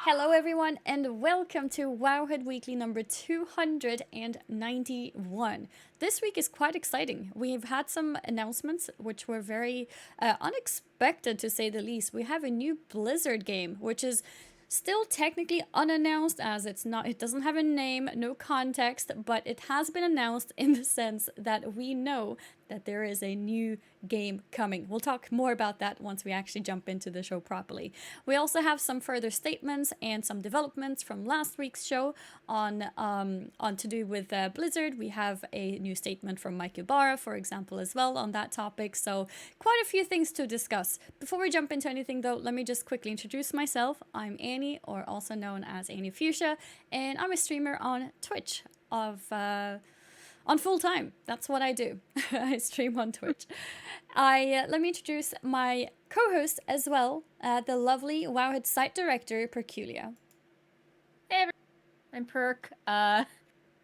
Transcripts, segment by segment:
Hello, everyone, and welcome to Wowhead Weekly number 291. This week is quite exciting. We've had some announcements which were very unexpected to say the least. We have a new Blizzard game, which is still technically unannounced as it doesn't have a name, no context, but it has been announced in the sense that we know that there is a new game coming. We'll talk more about that once we actually jump into the show properly. We also have some further statements and some developments from last week's show on to do with Blizzard. We have a new statement from Ybarra, for example, as well on that topic. So quite a few things to discuss. Before we jump into anything, though, let me just quickly introduce myself. I'm Annie, or also known as Annie Fuchsia, and I'm a streamer on Twitch on full time. That's what I do. I stream on Twitch. Let me introduce my co-host as well, the lovely Wowhead site director, Perculia. Hey everyone, I'm Perk.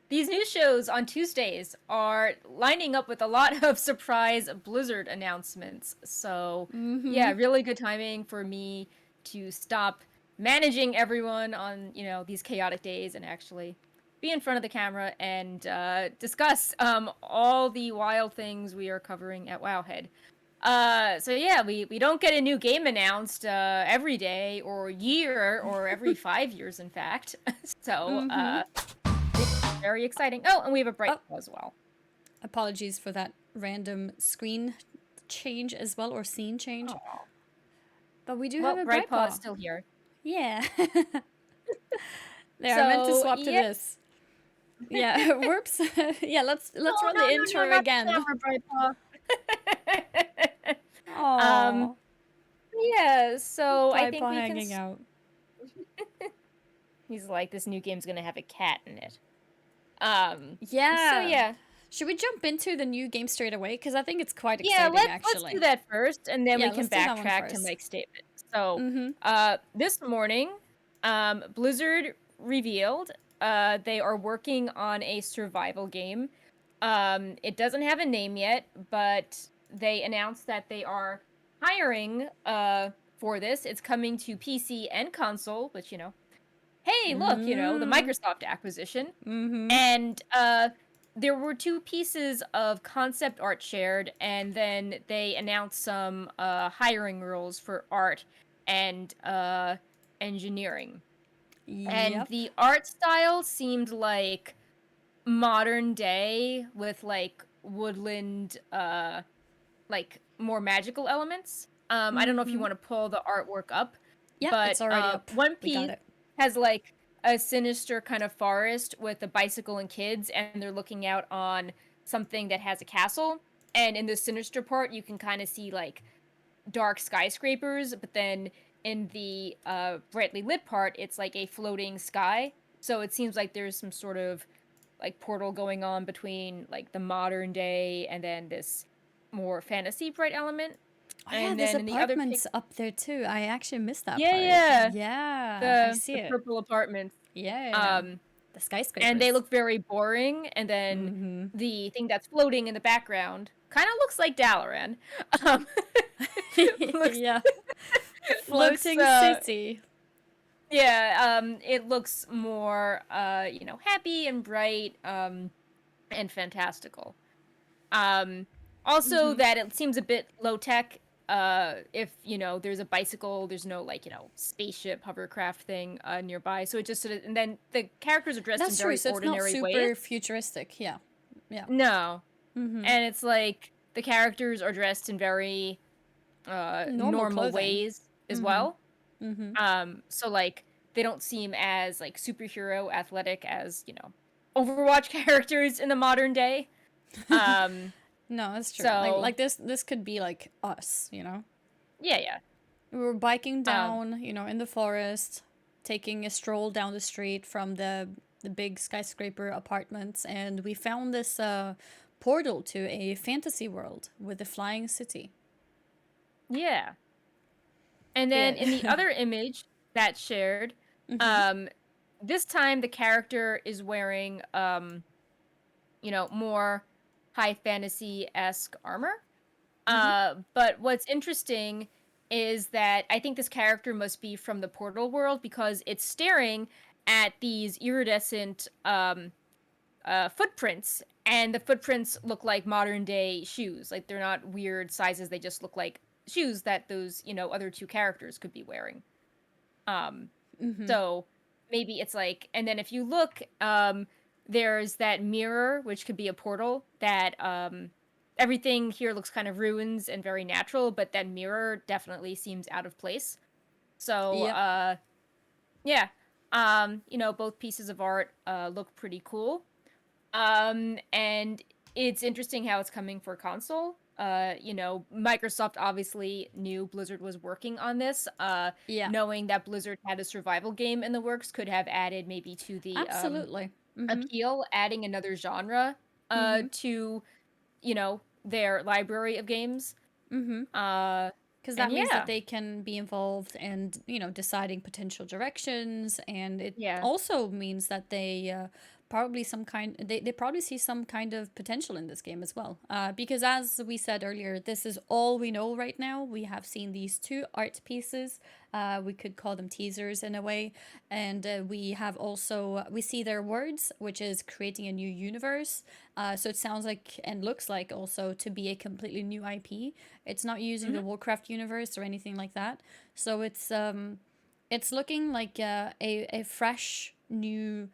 These news shows on Tuesdays are lining up with a lot of surprise Blizzard announcements. So yeah, really good timing for me to stop managing everyone on, these chaotic days and actually be in front of the camera and discuss all the wild things we are covering at Wowhead. So yeah, we don't get a new game announced every day or year or every 5 years, in fact. So it's very exciting. Oh, and we have a bright as well. Apologies for that random screen change as well, or scene change. Aww. But we do have a bright paw still here. Yeah. There, I meant to swap to this. Yeah, whoops. Yeah, let's run the intro again. Yeah, so I think we hanging out. He's like, this new game's gonna have a cat in it. Yeah. So yeah. Should we jump into the new game straight away? Because I think it's quite exciting, let's do that first, and then we can backtrack to make statements. So, this morning, Blizzard revealed they are working on a survival game. It doesn't have a name yet, but they announced that they are hiring for this. It's coming to PC and console, which, hey, look, the Microsoft acquisition. And there were 2 pieces of concept art shared, and then they announced some hiring rules for art and engineering. And the art style seemed like modern day with like woodland, like more magical elements. I don't know if you want to pull the artwork up. Yeah, but it's already up. One piece has like a sinister kind of forest with a bicycle and kids, and they're looking out on something that has a castle. And in the sinister part, you can kind of see like dark skyscrapers, but then in the brightly lit part, it's like a floating sky. So it seems like there's some sort of like portal going on between like the modern day and then this more fantasy bright element. Oh, yeah, there's apartments up there too. I actually missed that part. Yeah. I see the purple apartments. Yeah. The skyscrapers. And they look very boring. And then the thing that's floating in the background kind of looks like Dalaran. Yeah. Floating city. Yeah, it looks more, happy and bright, and fantastical. Also that it seems a bit low-tech. If, there's a bicycle, there's no, like, spaceship, hovercraft thing nearby. So it just sort of, and then the characters are dressed in very ordinary ways. It's not super futuristic, yeah. No. And it's like, the characters are dressed in very normal ways as well. So, like, they don't seem as, like, superhero athletic as, Overwatch characters in the modern day. No, that's true. So, like this could be like us, Yeah. We were biking down, in the forest, taking a stroll down the street from the big skyscraper apartments, and we found this portal to a fantasy world with a flying city. Yeah. And then in the other image that's shared, this time the character is wearing, more high fantasy-esque armor. But what's interesting is that I think this character must be from the Portal world because it's staring at these iridescent footprints, and the footprints look like modern day shoes. Like they're not weird sizes; they just look like shoes that those other two characters could be wearing. Um, so maybe it's like, and then if you look, there's that mirror, which could be a portal. That everything here looks kind of ruins and very natural, but that mirror definitely seems out of place. So, Yep. yeah, both pieces of art look pretty cool. And it's interesting how it's coming for console. Microsoft obviously knew Blizzard was working on this. Yeah. Knowing that Blizzard had a survival game in the works could have added maybe to the Absolutely. appeal, adding another genre to their library of games. Because And that means that yeah, they can be involved and deciding potential directions, and it yeah. also means that they they probably see some kind of potential in this game as well, because as we said earlier, this is all we know right now. We have seen these two art pieces, we could call them teasers in a way, and we see their words, which is creating a new universe. So it sounds like and looks like also to be a completely new IP. It's not using the Hmm. Warcraft universe or anything like that. So it's looking like a fresh new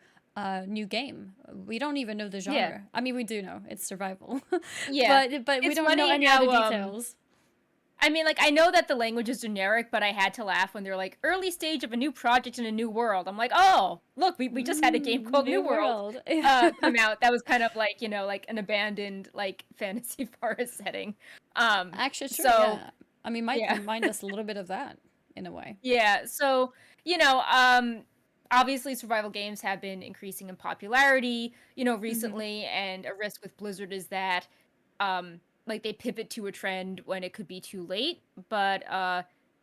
game. We don't even know the Yeah. genre. I mean, we do know it's survival, Yeah. but we It's don't know funny any other how details. I mean, like, I know that the language is generic, but I had to laugh when they're like, early stage of a new project in a new world. I'm like, oh, look, we just had a game called New New World world. come out. That was kind of like, like an abandoned, like, fantasy forest setting. Actually, true. So, Yeah. I mean, might yeah. remind us a little bit of that in a way. Yeah. So, obviously survival games have been increasing in popularity, recently, and a risk with Blizzard is that like they pivot to a trend when it could be too late, but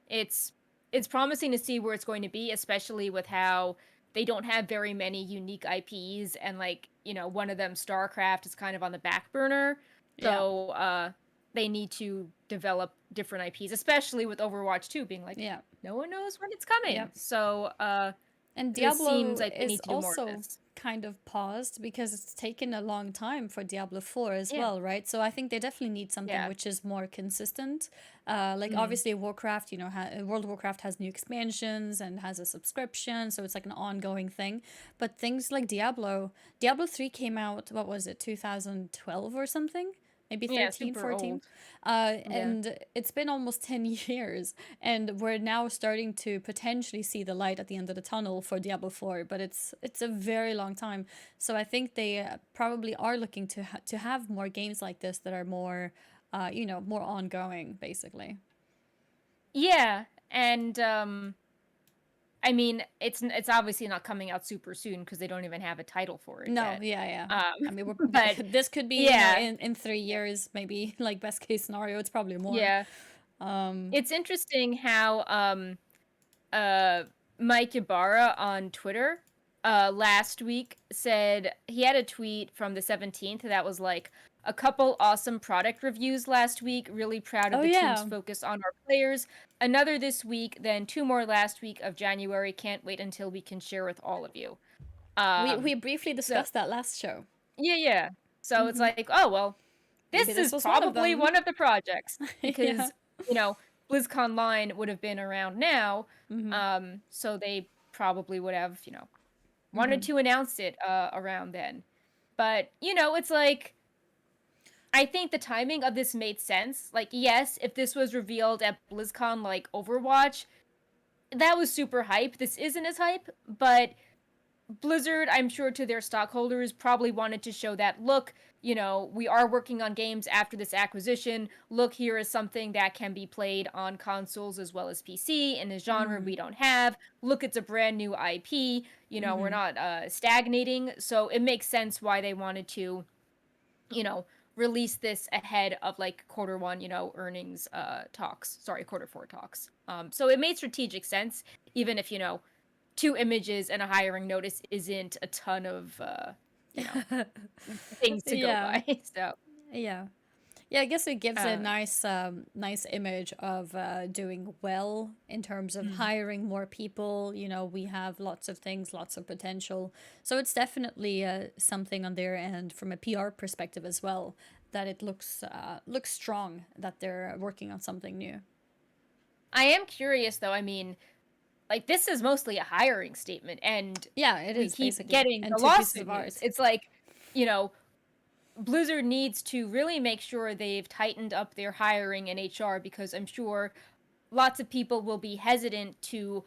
it's it's promising to see where it's going to be, especially with how they don't have very many unique IPs, and like, one of them, StarCraft, is kind of on the back burner. Yeah. So, they need to develop different IPs, especially with Overwatch 2 being like, Yeah. no one knows when it's coming. Yep. So, And this seems Diablo like they is need to do more of also this. kind of paused because it's taken a long time for Diablo 4 as Yeah. well, right? So I think they definitely need something Yeah. which is more consistent. Like Mhm. obviously Warcraft, World of Warcraft has new expansions and has a subscription, so it's like an ongoing thing. But things like Diablo 3 came out, what was it, 2012 or something? Maybe Yeah, 13, super 14. old. Yeah. And it's been almost 10 years, and we're now starting to potentially see the light at the end of the tunnel for Diablo 4, but it's a very long time. So I think they probably are looking to have more games like this that are more more ongoing basically. Yeah, and I mean, it's obviously not coming out super soon because they don't even have a title for it No, yet. yeah, yeah. I mean, But this could be, yeah, in 3 years, maybe, like best case scenario. It's probably more. yeah, it's interesting how uh Mike Ybarra on Twitter last week said he had a tweet from the 17th that was like, a couple awesome product reviews last week. Really proud of Oh the team's yeah, focus on our players. Another this week, then two more last week of January. Can't wait until we can share with all of you. we Um, briefly so discussed that last show. yeah, yeah. So it's like, oh well, Maybe this this is was one of probably them. one of the projects Yeah. because BlizzCon line would have been around now, so they probably would have wanted to announce it around then. But it's like, I think the timing of this made sense. Like, yes, if this was revealed at BlizzCon like Overwatch, that was super hype. This isn't as hype, but Blizzard, I'm sure to their stockholders, probably wanted to show that, look, we are working on games after this acquisition. Look, here is something that can be played on consoles as well as PC in a genre we don't have. Look, it's a brand new IP. We're not stagnating. So it makes sense why they wanted to, you know, release this ahead of like quarter one, earnings talks. Sorry, quarter four talks. So it made strategic sense, even if, two images and a hiring notice isn't a ton of you know things to go Yeah. by. So Yeah. Yeah, I guess it gives a Uh, nice image of doing well in terms of mm. hiring more people. You know, we have lots of things, lots of potential. So it's definitely something on their end from a PR perspective as well, that it looks strong that they're working on something new. I am curious though. I mean, like this is mostly a hiring statement, and Yeah, it we is keep basically, getting and the two pieces lawsuit of news. art. It's like, you know, Blizzard needs to really make sure they've tightened up their hiring in HR, because I'm sure lots of people will be hesitant to,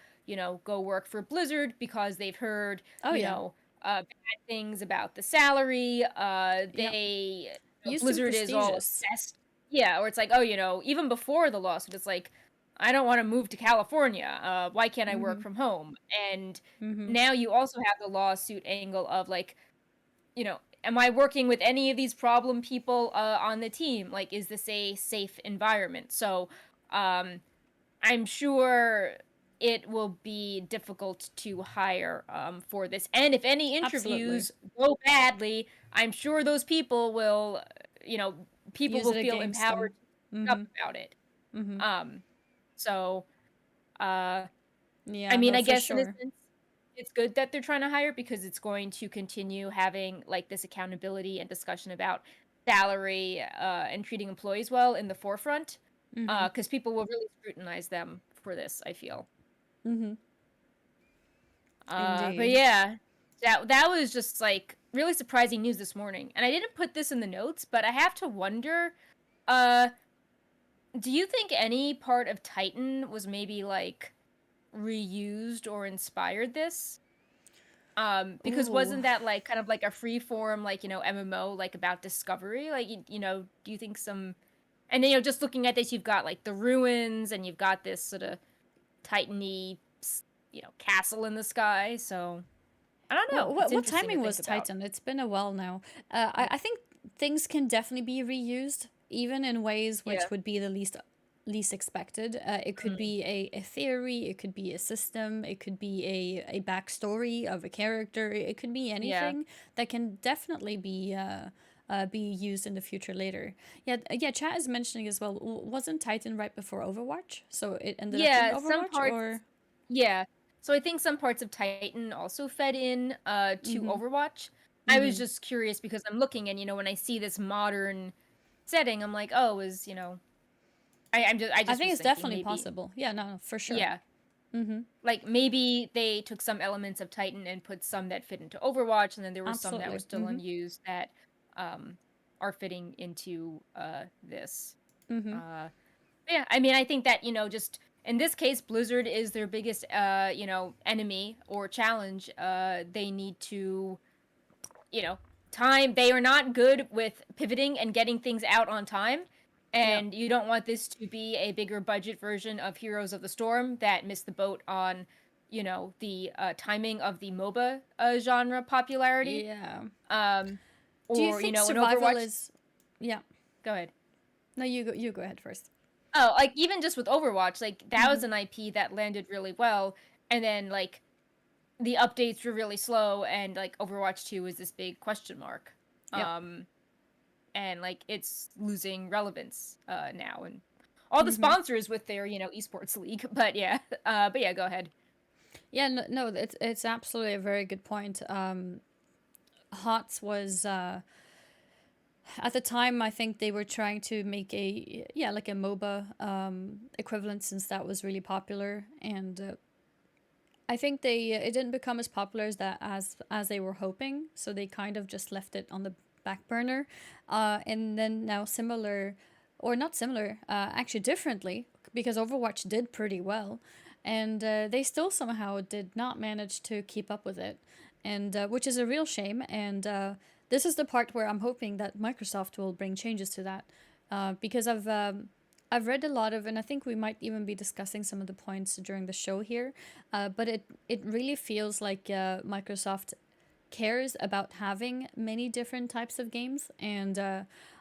go work for Blizzard because they've heard, Oh yeah, bad things about the salary. yeah. Used to be Blizzard is all prestigious. obsessed. Yeah, or it's like, oh, even before the lawsuit, it's like, I don't want to move to California. Why can't I work Mm-hmm. from home? And Mm-hmm. now you also have the lawsuit angle of like, am I working with any of these problem people on the team? Like, is this a safe environment? So, um, I'm sure it will be difficult to hire for this. And if any Absolutely. interviews go badly, I'm sure those people will, you know, people Use will it feel against empowered them. to speak up Mm-hmm. about it. Mm-hmm. Um, so, uh, I Yeah, mean, no, I for guess in a sure. sense, it's good that they're trying to hire, because it's going to continue having like this accountability and discussion about salary and treating employees well in the forefront, Mm-hmm. because people will really scrutinize them for this, I feel. Mm-hmm. But Indeed. yeah, that was just like really surprising news this morning. And I didn't put this in the notes, but I have to wonder, uh, do you think any part of Titan was maybe like reused or inspired this? Because Ooh. wasn't that like kind of like a free form, like, MMO, like about discovery? Like, do you think some, and then, just looking at this, you've got like the ruins and you've got this sort of Titan-y, castle in the sky. So I don't know. It's What interesting to timing think was about. Titan? It's been a while now. I think things can definitely be reused, even in ways Yeah. which would be the least expected. It could Mm, be a theory, it could be a system, it could be a backstory of a character, it could be yeah. anything that can definitely be used in the future later. Yeah, yeah. Chat is mentioning as well. Wasn't Titan right before Overwatch? So it ended up being Yeah, some Overwatch, parts. or Yeah. So I think some parts of Titan also fed in to mm-hmm, Overwatch. I was mm-hmm. just curious because I'm looking, and when I see this modern setting, I'm like, oh, I I just think was it's thinking definitely maybe, possible. Yeah, no, for sure. yeah, Mm-hmm. like maybe they took some elements of Titan and put some that fit into Overwatch, and then there were some that were Absolutely. still Mm-hmm. unused that um are fitting into this. Mm-hmm. Uh yeah, I mean, I think that, just in this case, Blizzard is their biggest enemy or challenge. They need to, you know, time. They are not good with pivoting and getting things out on time. Yep. And you don't want this to be a bigger budget version of Heroes of the Storm that missed the boat on, the timing of the MOBA genre popularity. Yeah. Um, Do you or, think in survival Overwatch. is? Yeah. Go ahead. No, you go. You go ahead first. Oh, like even just with Overwatch, like that Mm-hmm. was an IP that landed really well, and then like the updates were really slow, and like Overwatch 2 is this big question mark. Yep. Um and like it's losing relevance now, and all the Mm-hmm. sponsors with their, esports league. But yeah. But yeah, go ahead. Yeah. No, no, it's absolutely a very good point. HOTS was at the time. I think they were trying to make a like a MOBA equivalent, since that was really popular, and I think they it didn't become as popular as they were hoping, so they kind of just left it on the back burner, and then now similar, or not similar, actually differently, because Overwatch did pretty well, and they still somehow did not manage to keep up with it, and which is a real shame. And this is the part where I'm hoping that Microsoft will bring changes to that, because I've read a lot of, and I think we might even be discussing some of the points during the show here. But it really feels like Microsoft cares about having many different types of games, and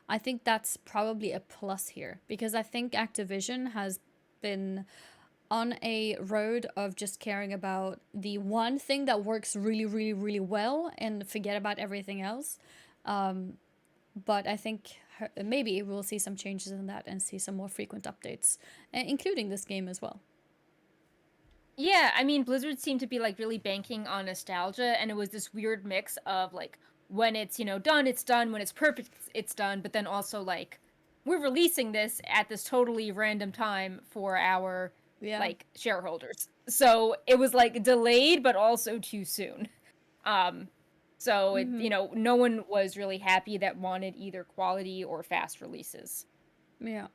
I think that's probably a plus here, because I think Activision has been on a road of just caring about the one thing that works really, really, really well and forget about everything else. But I think maybe we'll see some changes in that and see some more frequent updates, including this game as well. Yeah, I mean, Blizzard seemed to be like really banking on nostalgia, and it was this weird mix of like when it's, done, it's done, when it's perfect, it's done, but then also like we're releasing this at this totally random time for our like shareholders. So it was like delayed but also too soon. So it, no one was really happy that wanted either quality or fast releases. Yeah.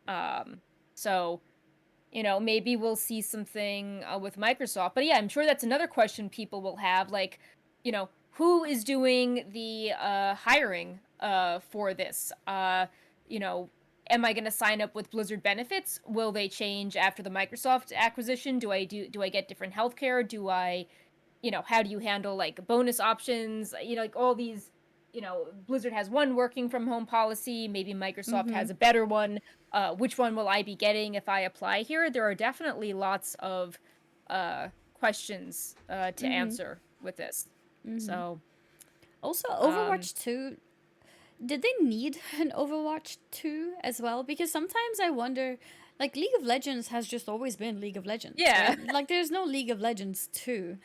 So maybe we'll see something with Microsoft. But yeah, I'm sure that's another question people will have. Like, who is doing the hiring for this? Am I going to sign up with Blizzard benefits? Will they change after the Microsoft acquisition? Do I get different healthcare? Do I, how do you handle like bonus options? Like all these. Blizzard has one working from home policy. Maybe Microsoft has a better one. Which one will I be getting if I apply here? There are definitely lots of questions to answer with this. So, also Overwatch 2, did they need an Overwatch 2 as well? Because sometimes I wonder, like, League of Legends has just always been League of Legends. Yeah. Right? Like, there's no League of Legends 2.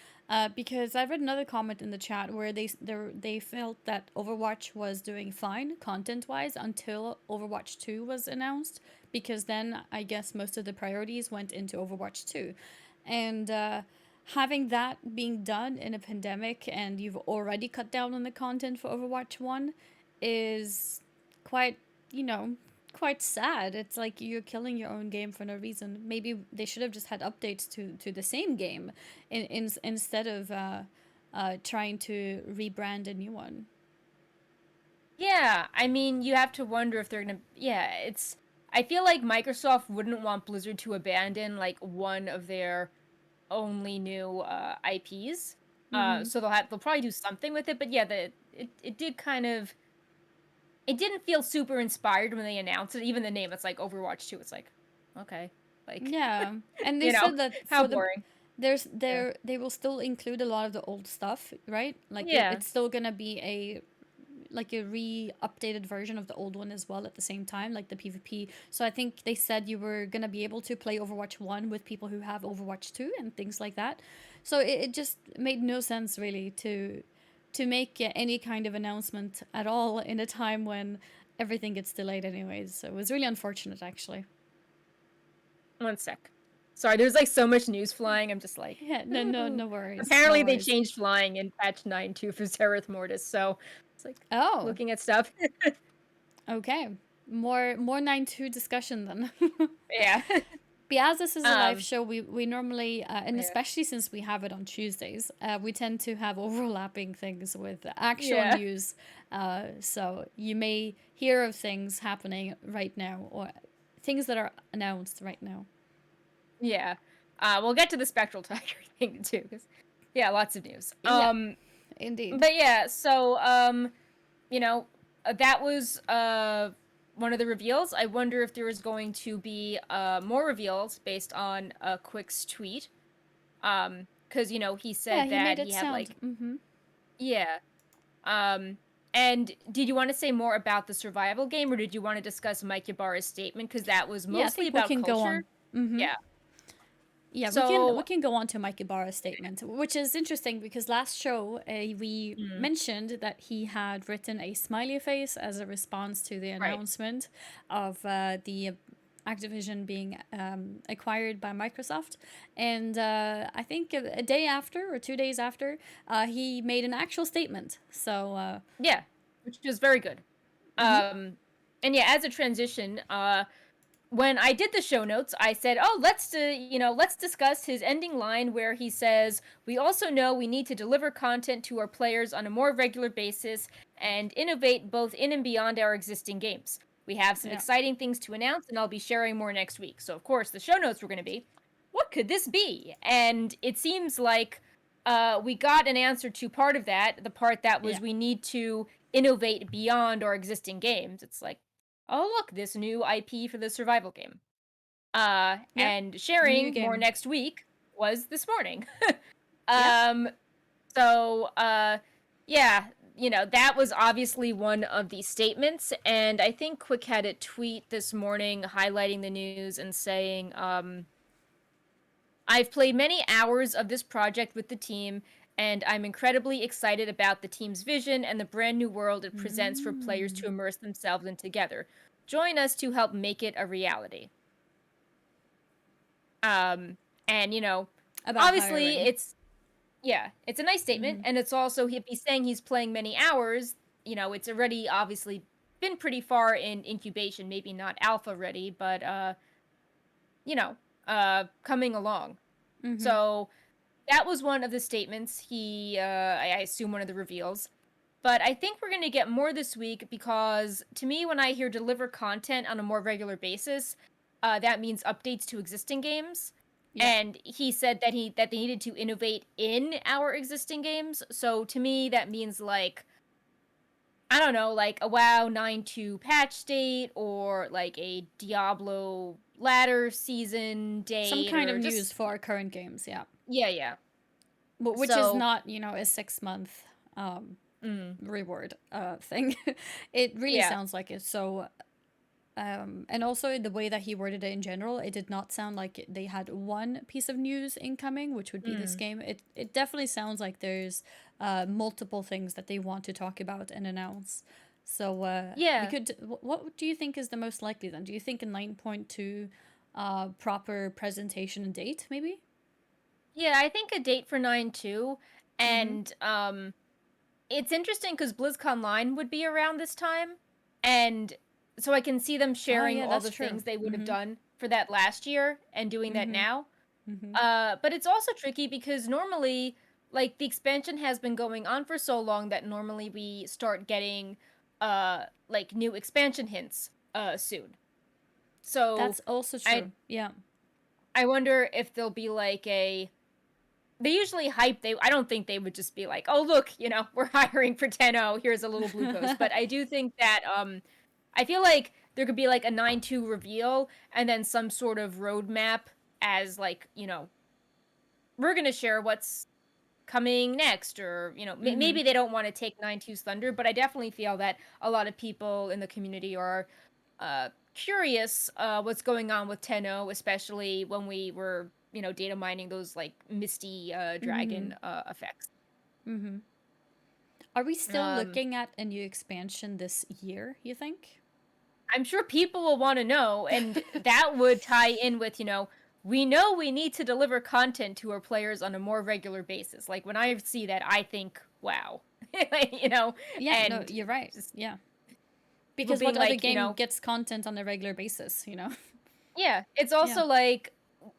Because I read another comment in the chat where they felt that Overwatch was doing fine content-wise until Overwatch 2 was announced. Because then, I guess, most of the priorities went into Overwatch 2. And having that being done in a pandemic and you've already cut down on the content for Overwatch 1 is quite, quite sad. It's like you're killing your own game for no reason. Maybe they should have just had updates to the same game instead of trying to rebrand a new one. Yeah, I mean, you have to wonder if they're gonna. Yeah, I feel like Microsoft wouldn't want Blizzard to abandon like one of their only new IPs. So they'll probably do something with it. But yeah, it did kind of. It didn't feel super inspired when they announced it. Even the name, it's like Overwatch 2. It's like, okay, like yeah, and they said that how boring. They will still include a lot of the old stuff, right? Like it's still gonna be a re-updated version of the old one as well at the same time, like the PvP. So I think they said you were gonna be able to play Overwatch 1 with people who have Overwatch 2 and things like that. So it just made no sense really to make any kind of announcement at all in a time when everything gets delayed anyways. So it was really unfortunate, actually. One sec. Sorry, there's like so much news flying. I'm just like, yeah, no worries. Apparently, they changed flying in patch 9.2 for Zereth Mortis. So it's like, looking at stuff. Okay, more 9.2 discussion then. Yeah. But as this is a live show, we normally, and especially since we have it on Tuesdays, we tend to have overlapping things with actual news. So you may hear of things happening right now or things that are announced right now. Yeah. We'll get to the Spectral Tiger thing too, because lots of news. Indeed. But yeah, so that was one of the reveals. I wonder if there is going to be more reveals based on Quick's tweet. Because he said that he had like and did you want to say more about the survival game, or did you want to discuss Mike Ybarra's statement? Because that was mostly about culture. Yeah. Yeah, so, we can go on to Mike Ybarra's statement, which is interesting because last show we mentioned that he had written a smiley face as a response to the announcement of the Activision being acquired by Microsoft. And I think a day after or 2 days after, he made an actual statement. So yeah, which was very good. And yeah, as a transition, when I did the show notes, I said, "Oh, let's discuss his ending line where he says, "We also know we need to deliver content to our players on a more regular basis and innovate both in and beyond our existing games. We have some exciting things to announce, and I'll be sharing more next week." So, of course, the show notes were going to be, "What could this be?" And it seems like we got an answer to part of that. The part that was we need to innovate beyond our existing games. It's like, oh, look, this new IP for the survival game. And sharing more next week was this morning. So, yeah, that was obviously one of the statements, and I think Quick had a tweet this morning highlighting the news and saying, I've played many hours of this project with the team, and I'm incredibly excited about the team's vision and the brand new world it presents for players to immerse themselves in together. Join us to help make it a reality. And about obviously hiring. it's a nice statement, and it's also if he's saying he's playing many hours, it's already obviously been pretty far in incubation, maybe not alpha ready, but coming along. So that was one of the statements I assume one of the reveals. But I think we're going to get more this week because to me, when I hear deliver content on a more regular basis, that means updates to existing games. Yeah. And he said that they needed to innovate in our existing games. So to me, that means like, I don't know, like a WoW 9.2 patch date or like a Diablo ladder season date. Some kind of news for our current games, yeah. Yeah. Which is not, a 6-month reward thing. It really sounds like it. So, and also the way that he worded it in general, it did not sound like they had one piece of news incoming, which would be this game. It definitely sounds like there's multiple things that they want to talk about and announce. So we could. What do you think is the most likely then? Do you think a 9.2 proper presentation and date maybe? Yeah, I think a date for 9.2, and it's interesting because BlizzConline would be around this time, and so I can see them sharing all the things they would have done for that last year and doing that now. But it's also tricky because normally, like, the expansion has been going on for so long that normally we start getting, like, new expansion hints, soon. So that's also true. I wonder if there'll be like they usually hype. I don't think they would just be like, oh look, we're hiring for 10-0. Here's a little blue post. But I do think that I feel like there could be like a 9.2 reveal and then some sort of roadmap as like, we're gonna share what's coming next, or maybe they don't want to take 9.2's thunder, but I definitely feel that a lot of people in the community are curious what's going on with 10.0, especially when we were data mining those like misty dragon effects. Are we still looking at a new expansion this year, you think? I'm sure people will want to know, and that would tie in with we know we need to deliver content to our players on a more regular basis. Like when I see that, I think, wow. Yeah, no, you're right. Yeah. Because what other game gets content on a regular basis, Yeah, it's also like,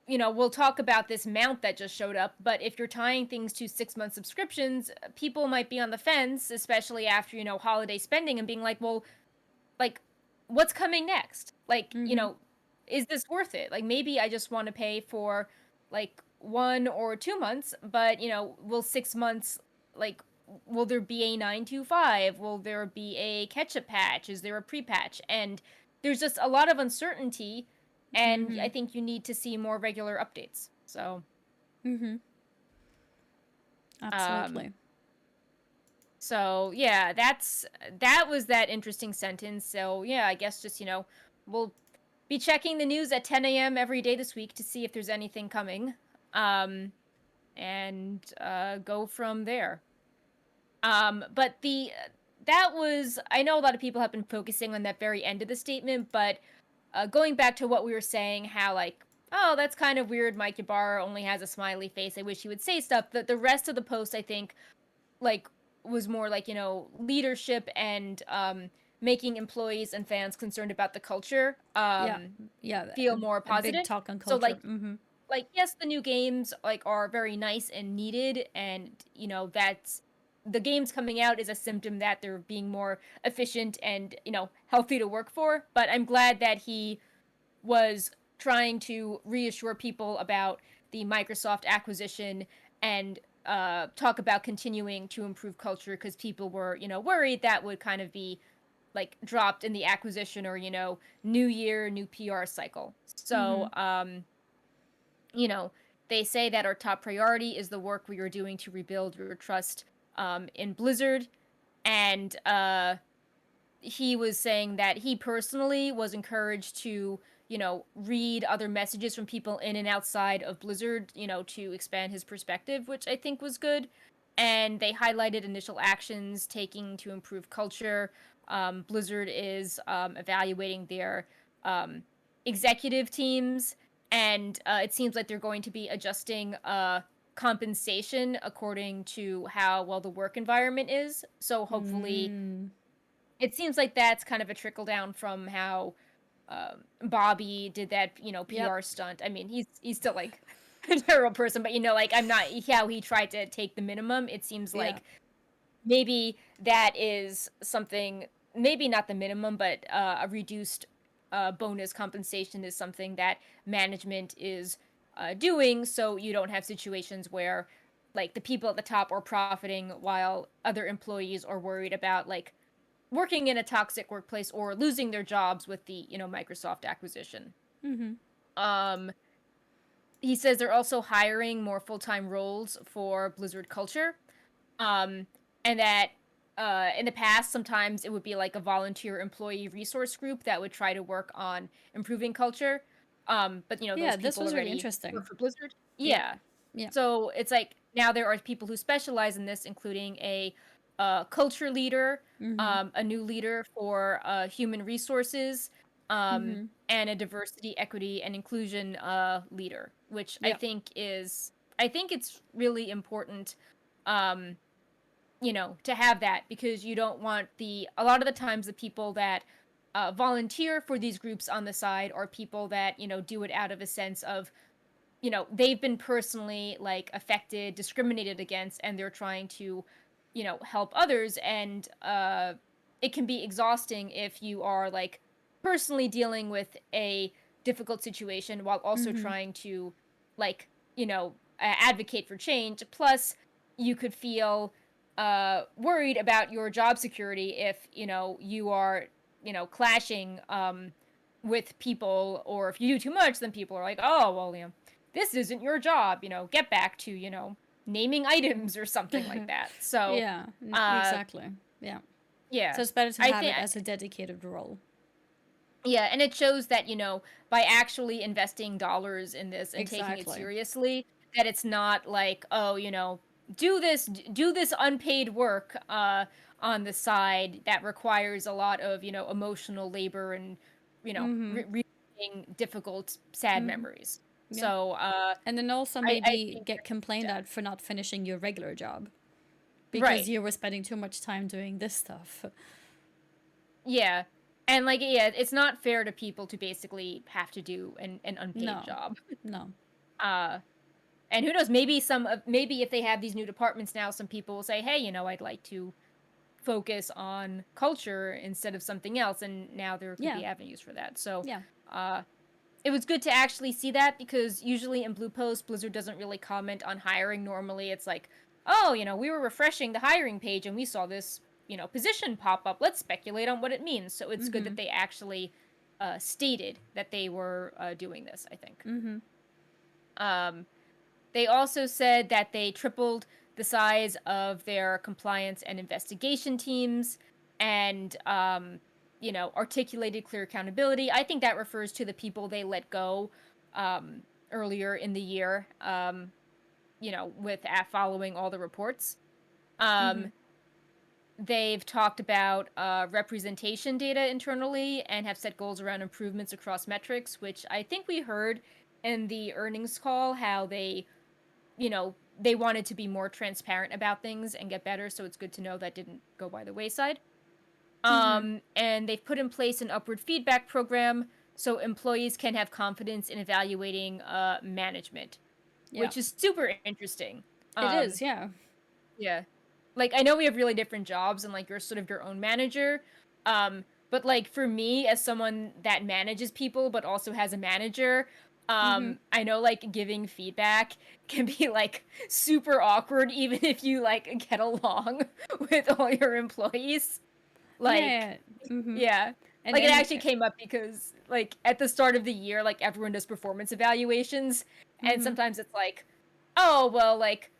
we'll talk about this mount that just showed up, but if you're tying things to 6-month subscriptions, people might be on the fence, especially after, holiday spending and being like, well, like, what's coming next? Like, is this worth it? Like, maybe I just want to pay for like 1 or 2 months, but, will 6 months, like, will there be a 925? Will there be a catch-up patch? Is there a pre-patch? And there's just a lot of uncertainty, and I think you need to see more regular updates. So, absolutely. So yeah, that was that interesting sentence. So yeah, I guess just we'll be checking the news at 10 a.m. every day this week to see if there's anything coming, and go from there. But that was, I know a lot of people have been focusing on that very end of the statement, but going back to what we were saying, how like, oh, that's kind of weird. Mike Ybarra only has a smiley face. I wish he would say stuff. The rest of the post, I think, like, was more like leadership and making employees and fans concerned about the culture feel more positive. Big talk on culture. So like yes, the new games like are very nice and needed, and that's the games coming out is a symptom that they're being more efficient and healthy to work for. But I'm glad that he was trying to reassure people about the Microsoft acquisition and talk about continuing to improve culture, because people were, worried that would kind of be like dropped in the acquisition or, new year, new PR cycle. So, they say that our top priority is the work we are doing to rebuild your trust in Blizzard. and he was saying that he personally was encouraged to, read other messages from people in and outside of Blizzard, to expand his perspective, which I think was good. And they highlighted initial actions taking to improve culture. Blizzard is evaluating their executive teams, and it seems like they're going to be adjusting compensation according to how well the work environment is. So hopefully, it seems like that's kind of a trickle down from how Bobby did that, PR stunt. I mean, he's still like a terrible person, but like I'm not how he tried to take the minimum. It seems like maybe that is something, maybe not the minimum, but a reduced bonus compensation is something that management is doing, so you don't have situations where like the people at the top are profiting while other employees are worried about like working in a toxic workplace or losing their jobs with the Microsoft acquisition. Um, he says they're also hiring more full-time roles for Blizzard culture, and that in the past sometimes it would be like a volunteer employee resource group that would try to work on improving culture. But those this people was really already interesting. work for Blizzard. Yeah. So it's like now there are people who specialize in this, including a culture leader, a new leader for human resources, and a diversity, equity, and inclusion leader, which I think it's really important, to have that, because you don't want a lot of the times the people that volunteer for these groups on the side are people that, do it out of a sense of, they've been personally like affected, discriminated against, and they're trying to, help others. And it can be exhausting if you are like personally dealing with a difficult situation while also trying to like, advocate for change. Plus, you could feel worried about your job security if, you are, clashing with people, or if you do too much, then people are like, oh, well, this isn't your job, get back to, naming items or something like that. So, exactly. Yeah. So it's better to have it as a dedicated role. Yeah, and it shows that, by actually investing dollars in this and taking it seriously, that it's not like, oh, do this unpaid work on the side that requires a lot of, emotional labor and, reliving difficult, sad memories. So, and then also maybe get complained at for not finishing your regular job because you were spending too much time doing this stuff. Yeah. And like, it's not fair to people to basically have to do an unpaid job. No. And who knows, maybe if they have these new departments now, some people will say, hey, I'd like to focus on culture instead of something else, and now there could be avenues for that. So it was good to actually see that, because usually in Blue Post, Blizzard doesn't really comment on hiring. Normally it's like, oh, we were refreshing the hiring page and we saw this, position pop up. Let's speculate on what it means. So it's good that they actually stated that they were doing this, I think. They also said that they tripled the size of their compliance and investigation teams, and articulated clear accountability. I think that refers to the people they let go earlier in the year, with following all the reports. They've talked about representation data internally and have set goals around improvements across metrics, which I think we heard in the earnings call, how they wanted to be more transparent about things and get better. So it's good to know that didn't go by the wayside. And they've put in place an upward feedback program so employees can have confidence in evaluating management, which is super interesting. It is, yeah. Yeah. Like, I know we have really different jobs and like you're sort of your own manager. But like for me, as someone that manages people but also has a manager, I know like giving feedback can be like super awkward, even if you like get along with all your employees. Like, yeah. And like, it actually came up because like at the start of the year, like everyone does performance evaluations, and sometimes it's like, oh, well, like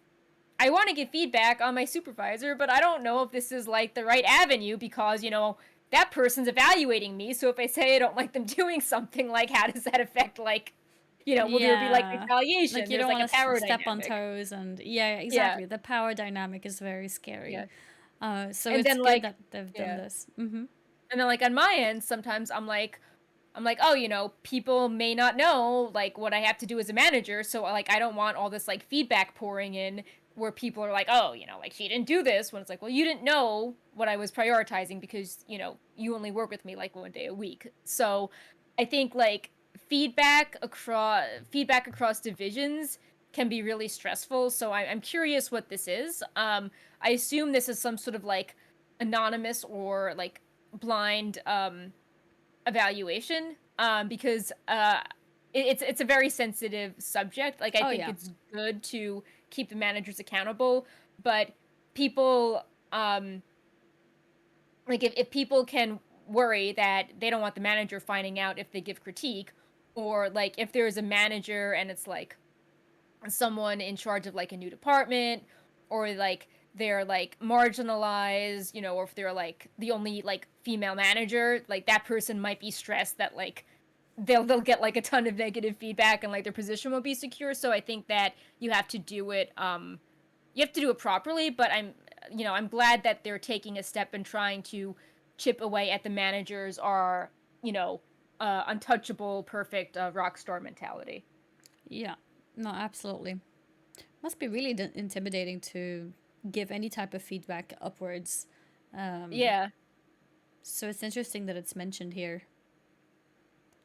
I want to give feedback on my supervisor, but I don't know if this is like the right avenue because, that person's evaluating me. So if I say I don't like them doing something, like, how does that affect, like, will there be like retaliation? Like, you There's don't like a want to power step on dynamic. toes, and yeah, Yeah. exactly. The power dynamic is very Yeah. scary. So And it's then good like, that they've done yeah. this. Mm-hmm. And then like on my end, sometimes I'm like, oh, people may not know like what I have to do as a manager, so like I don't want all this like feedback pouring in where people are like, oh, like she didn't do this, when it's like, well, you didn't know what I was prioritizing because, you only work with me like 1 day a week. So I think like feedback across divisions can be really stressful. So I'm curious what this is. I assume this is some sort of like anonymous or like blind evaluation, because it's a very sensitive subject. Like I Oh think yeah. it's good to keep the managers accountable, but people, like if people can worry that they don't want the manager finding out if they give critique, or like if there's a manager and it's like someone in charge of like a new department, or like they're like marginalized, or if they're like the only like female manager, like that person might be stressed that like they'll get like a ton of negative feedback and like their position won't be secure. So I think that you have to do it properly, but I'm glad that they're taking a step and trying to chip away at the managers are, untouchable, perfect rock star mentality. Yeah. No, absolutely. Must be really intimidating to give any type of feedback upwards. Um, Yeah. so it's interesting that it's mentioned here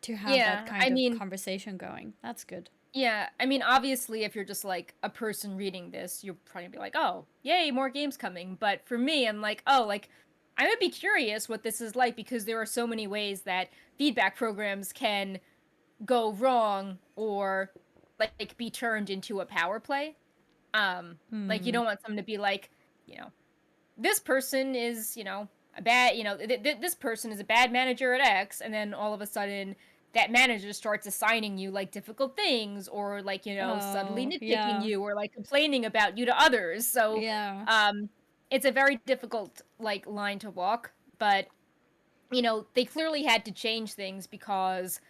to have that Yeah. kind of conversation going. That's good. Yeah, I mean, obviously, if you're just like a person reading this, you're probably gonna be like, "Oh, yay, more games coming." But for me, I'm like, "Oh, like I would be curious what this is like because there are so many ways that feedback programs can go wrong or like be turned into a power play." Like you Hmm. don't want someone to be like, you know, this person is, a bad, this person is a bad manager at X, and then all of a sudden that manager starts assigning you like difficult things, or like, subtly Oh, nitpicking yeah. you, or like complaining about you to others. So, Yeah. it's a very difficult like line to walk, but they clearly had to change things because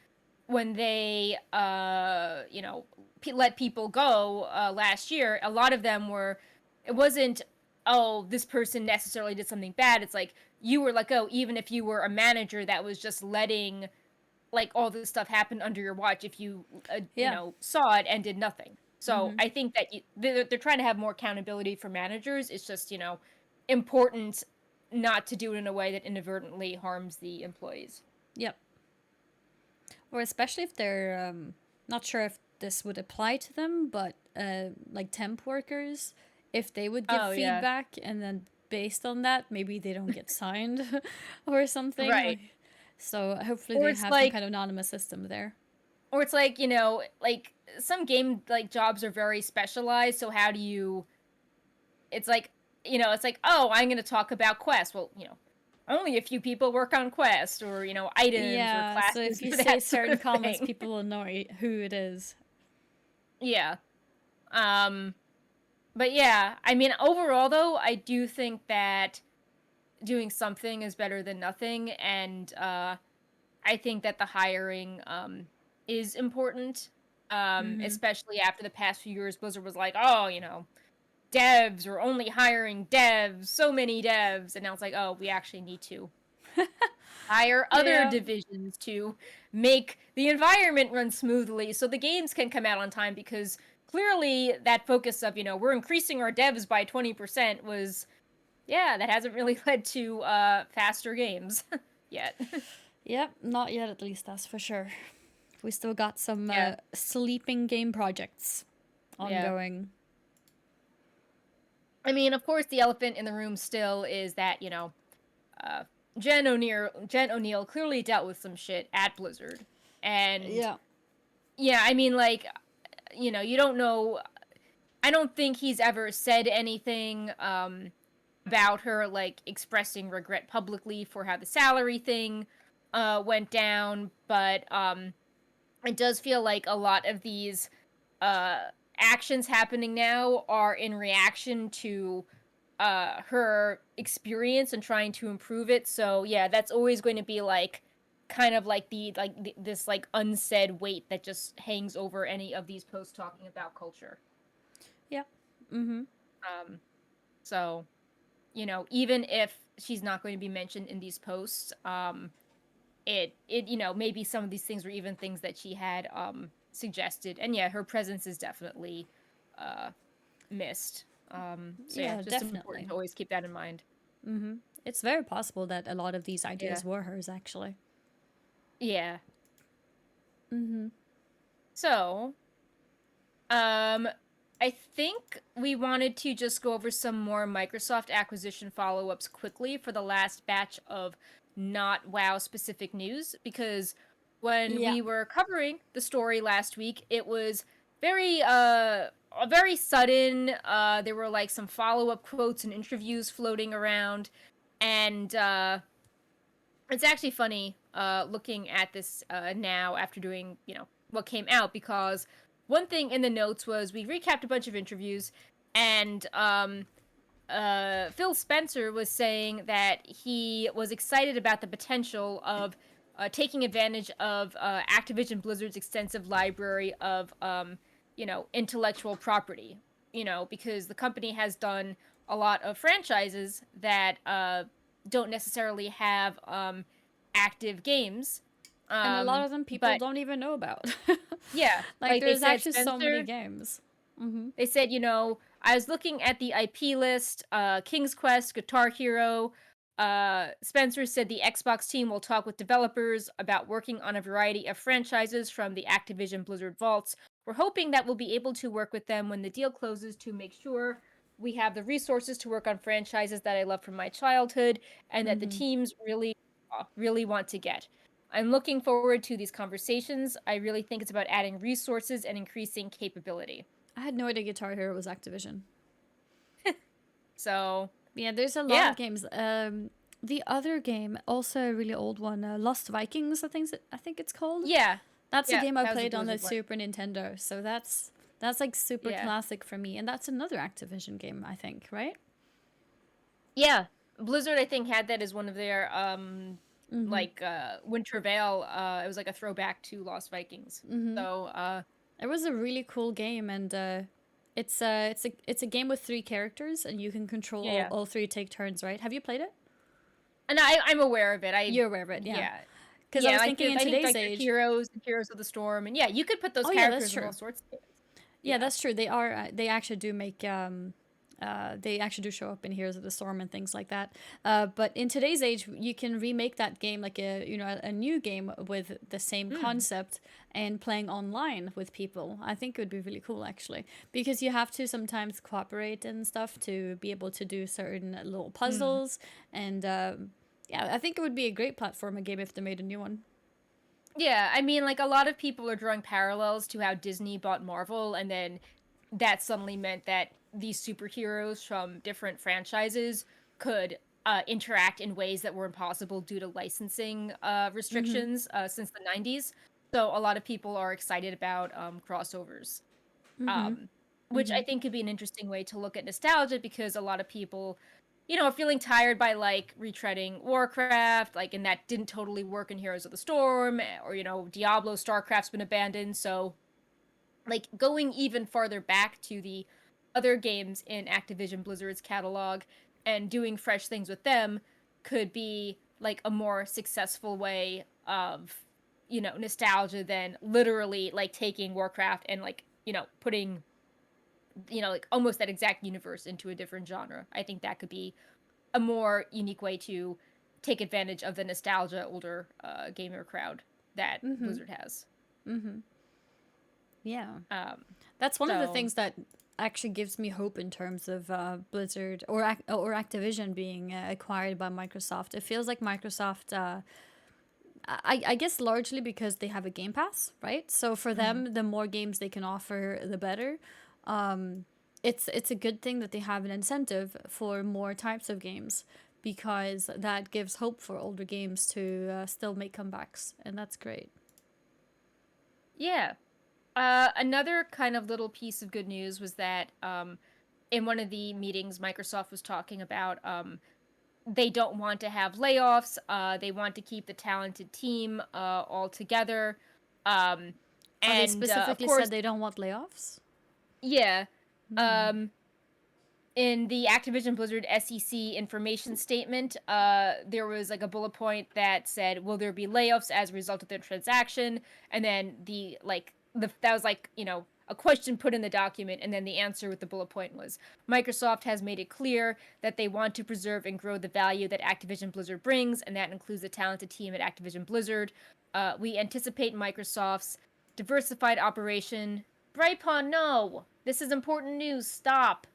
when they let people go last year, a lot of them were, it wasn't, oh, this person necessarily did something bad. It's like you were let go even if you were a manager that was just letting like all this stuff happen under your watch, if you Yeah. saw it and did nothing. So Mm-hmm. I think that they're trying to have more accountability for managers. It's just important not to do it in a way that inadvertently harms the employees. Yep. Or especially if they're not sure if this would apply to them, but like temp workers, if they would give Oh yeah. feedback and then based on that, maybe they don't get signed or something. Right. Like, so hopefully Or they it's have some like kind of anonymous system there. or it's like, like some game like jobs are very specialized, so how do you, it's like, it's like, oh, I'm going to talk about quests. Well, only a few people work on quests, or items or Yeah, so if classes you or say that sort certain of comments, thing. people will know who it is. Yeah. Um but yeah, I mean, overall though, I do think that doing something is better than nothing, and I think that the hiring is important. Mm-hmm. Especially after the past few years, Blizzard was like, oh, devs, we're only hiring devs, so many devs, and now it's like, oh, we actually need to hire other Yeah. divisions to make the environment run smoothly so the games can come out on time, because clearly that focus of, we're increasing our devs by 20% was, yeah, that hasn't really led to faster games yet. Yep, not yet at least, that's for sure. We still got some Yeah. sleeping game projects Yeah. ongoing. I mean, of course, the elephant in the room still is that, uh, Jen O'Neill clearly dealt with some shit at Blizzard. And Yeah. yeah, I mean, like, you don't know. I don't think he's ever said anything about her, like, expressing regret publicly for how the salary thing went down. But it does feel like a lot of these uh, actions happening now are in reaction to her experience and trying to improve it. So yeah, that's always going to be like kind of like this like unsaid weight that just hangs over any of these posts talking about culture. Yeah. Mm-hmm. So, you know, even if she's not going to be mentioned in these posts, it you know, maybe some of these things were even things that she had suggested. And yeah, her presence is definitely uh missed. So yeah, Yeah, just important definitely. to always keep that in mind. Mm-hmm. It's very possible that a lot of these Yeah. ideas were hers, actually. Yeah. Mm-hmm. So, um, I think we wanted to just go over some more Microsoft acquisition follow ups quickly for the last batch of not WoW specific news, because when Yeah. we were covering the story last week, it was very very sudden. There were like some follow up quotes and interviews floating around, and it's actually funny looking at this now after doing, you know, what came out, because one thing in the notes was we recapped a bunch of interviews, and Phil Spencer was saying that he was excited about the potential of taking advantage of Activision Blizzard's extensive library of you know, intellectual property, you know, because the company has done a lot of franchises that don't necessarily have active games. And a lot of them people But don't even know about. yeah, Like, like they there's said, actually so many Spencer, games. Mm-hmm. they said, you know, I was looking at the IP list, King's Quest, Guitar Hero. Spencer said the Xbox team will talk with developers about working on a variety of franchises from the Activision Blizzard vaults. We're hoping that we'll be able to work with them when the deal closes to make sure we have the resources to work on franchises that I love from my childhood and that the Mm-hmm. teams really want to get. I'm looking forward to these conversations. I really think it's about adding resources and increasing capability. I had no idea Guitar Hero was Activision. So, Yeah, there's a lot yeah. of games. The other game, also a really old one, Lost Vikings, I think it's called. Yeah. That's a Yeah, game I that was a played on the Blizzard one. Super Nintendo. So that's like super Yeah. classic for me, and that's another Activision game, I think, right? Yeah. Blizzard, I think, had that as one of their Mm-hmm. like Winter Veil. It was like a throwback to Lost Vikings. Mm-hmm. So It was a really cool game, and it's a game with three characters, and you can control yeah. all three, take turns, right? Have you played it? And I'm aware of it. You're aware of it, yeah. Yeah. Because I Yeah, was like thinking in I think today's like the age. heroes, the heroes of the storm, and yeah, you could put those Oh yeah, that's characters in all true. sorts of games. Yeah, Yeah. that's true. They are. They actually do make. They actually do show up in Heroes of the Storm and things like that. But in today's age, you can remake that game like a new game with the same Mm. concept and playing online with people. I think it would be really cool actually, because you have to sometimes cooperate and stuff to be able to do certain little Mm. puzzles. And yeah, I think it would be a great platformer game if they made a new one. Yeah, I mean, like a lot of people are drawing parallels to how Disney bought Marvel, and then that suddenly meant that these superheroes from different franchises could interact in ways that were impossible due to licensing Mm-hmm. restrictions since the 90s. So a lot of people are excited about crossovers, Mm-hmm. um, which Mm-hmm. I think could be an interesting way to look at nostalgia, because a lot of people, you know, are feeling tired by like retreading Warcraft, like, and that didn't totally work in Heroes of the Storm, or, you know, Diablo, StarCraft's been abandoned. So, like, going even farther back to the other games in Activision Blizzard's catalog and doing fresh things with them could be like a more successful way of, you know, nostalgia than literally like taking Warcraft and like, you know, putting, you know, like almost that exact universe into a different genre. I think that could be a more unique way to take advantage of the nostalgia older gamer crowd that Mm-hmm. Blizzard has. Mm-hmm. Yeah. Um, That's one of the so things that actually gives me hope in terms of Blizzard or Activision being acquired by Microsoft. It feels like Microsoft. I guess largely because they have a Game Pass, right? So for mhm. them, the more games they can offer, the better. It's a good thing that they have an incentive for more types of games, because that gives hope for older games to still make comebacks, and that's great. Yeah. Another kind of little piece of good news was that in one of the meetings, Microsoft was talking about they don't want to have layoffs. They want to keep the talented team all together. Um, Oh, they and of specifically course, said they don't want layoffs? yeah. Hmm. Um, in the Activision Blizzard SEC information statement, there was like a bullet point that said, "Will there be layoffs as a result of their transaction?" And then that was like a question put in the document, and then the answer with the bullet point was, "Microsoft has made it clear that they want to preserve and grow the value that Activision Blizzard brings, and that includes the talented team at Activision Blizzard. We anticipate Microsoft's diversified operation." Brightpaw, no, this is important news. Stop.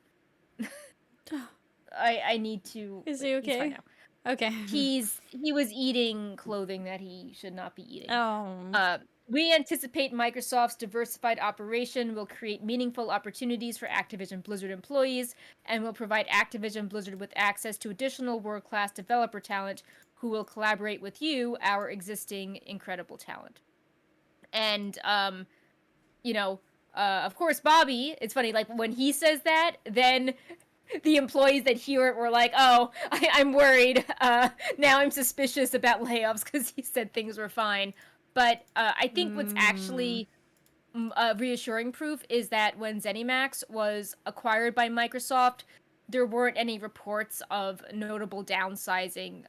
I need to. Is he He's fine okay? now. Okay. He was eating clothing that he should not be eating. Oh. We anticipate Microsoft's diversified operation will create meaningful opportunities for Activision Blizzard employees and will provide Activision Blizzard with access to additional world-class developer talent who will collaborate with you, our existing incredible talent. And of course, Bobby. It's funny, like when he says that, then the employees that hear it were like, "Oh, I'm worried. Now I'm suspicious about layoffs because he said things were fine." But I think what's Mm. actually reassuring proof is that when ZeniMax was acquired by Microsoft, there weren't any reports of notable downsizing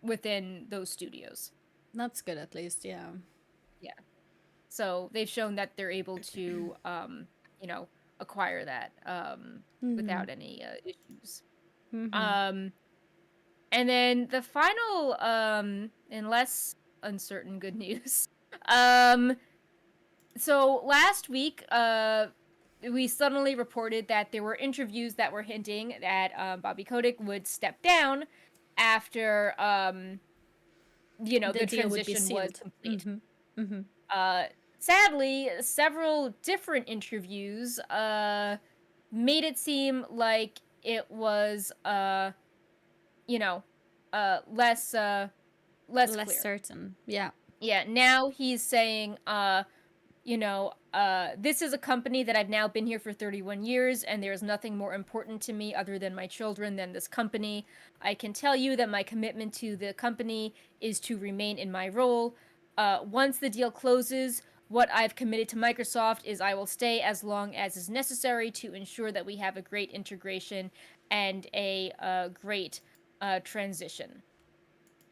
within those studios. That's good at least, yeah. Yeah. So they've shown that they're able to, acquire that Mm-hmm. without any issues. Mm-hmm. Um, and then the final and less uncertain good news. Um, so last week, we suddenly reported that there were interviews that were hinting that Bobby Kotick would step down after The the deal would be transition was sealed. complete. Mm-hmm. Mm-hmm. Uh, Sadly, several different interviews made it seem like it was you know less Less clear. certain. Yeah. Yeah, now he's saying this is a company that I've now been here for 31 years, and there's nothing more important to me other than my children than this company. I can tell you that my commitment to the company is to remain in my role. Once the deal closes, what I've committed to Microsoft is I will stay as long as is necessary to ensure that we have a great integration and a great transition.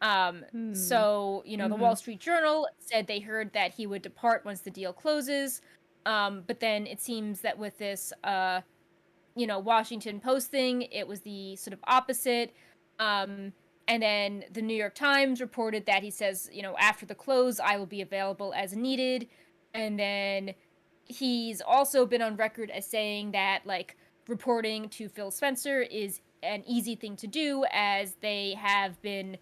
Hmm. The Mm-hmm. Wall Street Journal said they heard that he would depart once the deal closes. But then it seems that with this, Washington Post thing, it was the sort of opposite. And then the New York Times reported that he says, after the close, I will be available as needed. And then he's also been on record as saying that, like, reporting to Phil Spencer is an easy thing to do as they have been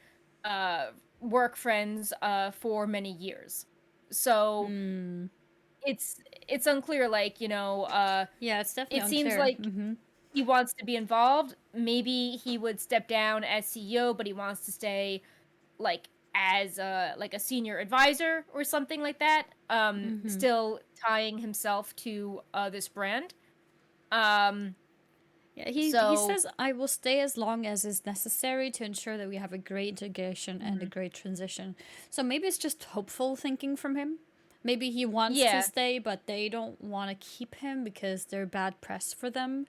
uh, work friends for many years. So Mm. it's unclear, like, Yeah, it's definitely it seems unclear. like Mm-hmm. he wants to be involved. Maybe he would step down as CEO, but he wants to stay like as a senior advisor or something like that. Mm-hmm. Still tying himself to this brand. Um, Yeah, he so says I will stay as long as is necessary to ensure that we have a great integration and a mhm. great transition. So maybe it's just hopeful thinking from him. Maybe he wants to Yeah, stay, but they don't want to keep him because they're bad press for them.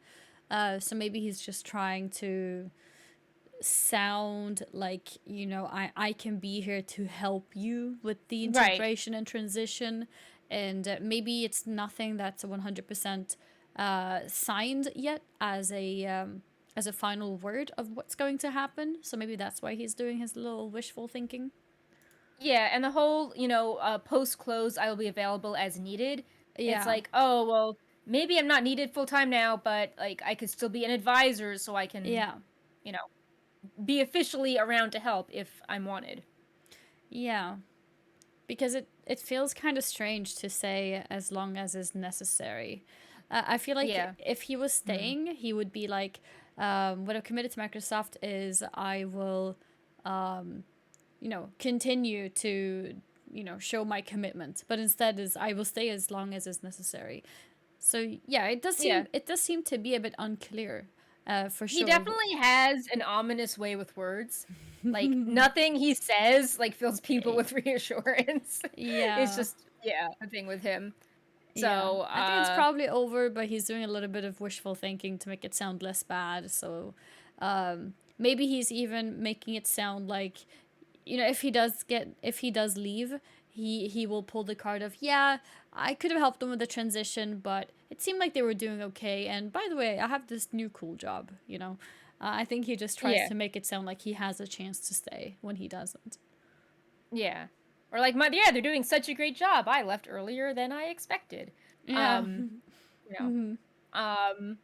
So maybe he's just trying to sound like, I can be here to help you with the right. integration and transition. And maybe it's nothing that's 100% signed yet as a final word of what's going to happen. So maybe that's why he's doing his little wishful thinking. Yeah, and the whole, post close, I will be available as needed. It's Yeah. like, oh, well, maybe I'm not needed full time now, but like I could still be an advisor so I can, Yeah. you know, be officially around to help if I'm wanted. Yeah. Because it feels kind of strange to say as long as is necessary. I feel like Yeah. if he was Mhm. staying, he would be like, what I've committed to Microsoft is I will, continue to show my commitment, but instead is I will stay as long as is necessary. So yeah, it does seem to be a bit unclear, for He sure. definitely has an ominous way with words. Like nothing he says like fills people with reassurance. It's Yeah. just a thing with him. Yeah, So I think it's probably over, but he's doing a little bit of wishful thinking to make it sound less bad. So maybe he's even making it sound like, if he does leave, he will pull the card of, yeah, I could have helped them with the transition, but it seemed like they were doing okay. And by the way, I have this new cool job. I think he just tries yeah. to make it sound like he has a chance to stay when he doesn't. Yeah. Or like they're doing such a great job. I left earlier than I expected. Yeah. Um, you know. Mm-hmm. Um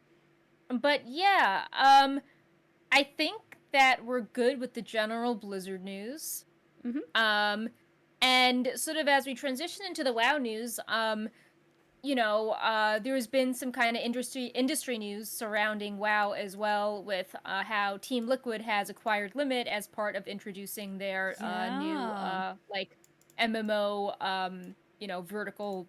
but yeah, I think that we're good with the general Blizzard news. Mm-hmm. And sort of as we transition into the WoW news, there's been some kind of industry news surrounding WoW as well, with how Team Liquid has acquired Limit as part of introducing their new Yeah. like MMO vertical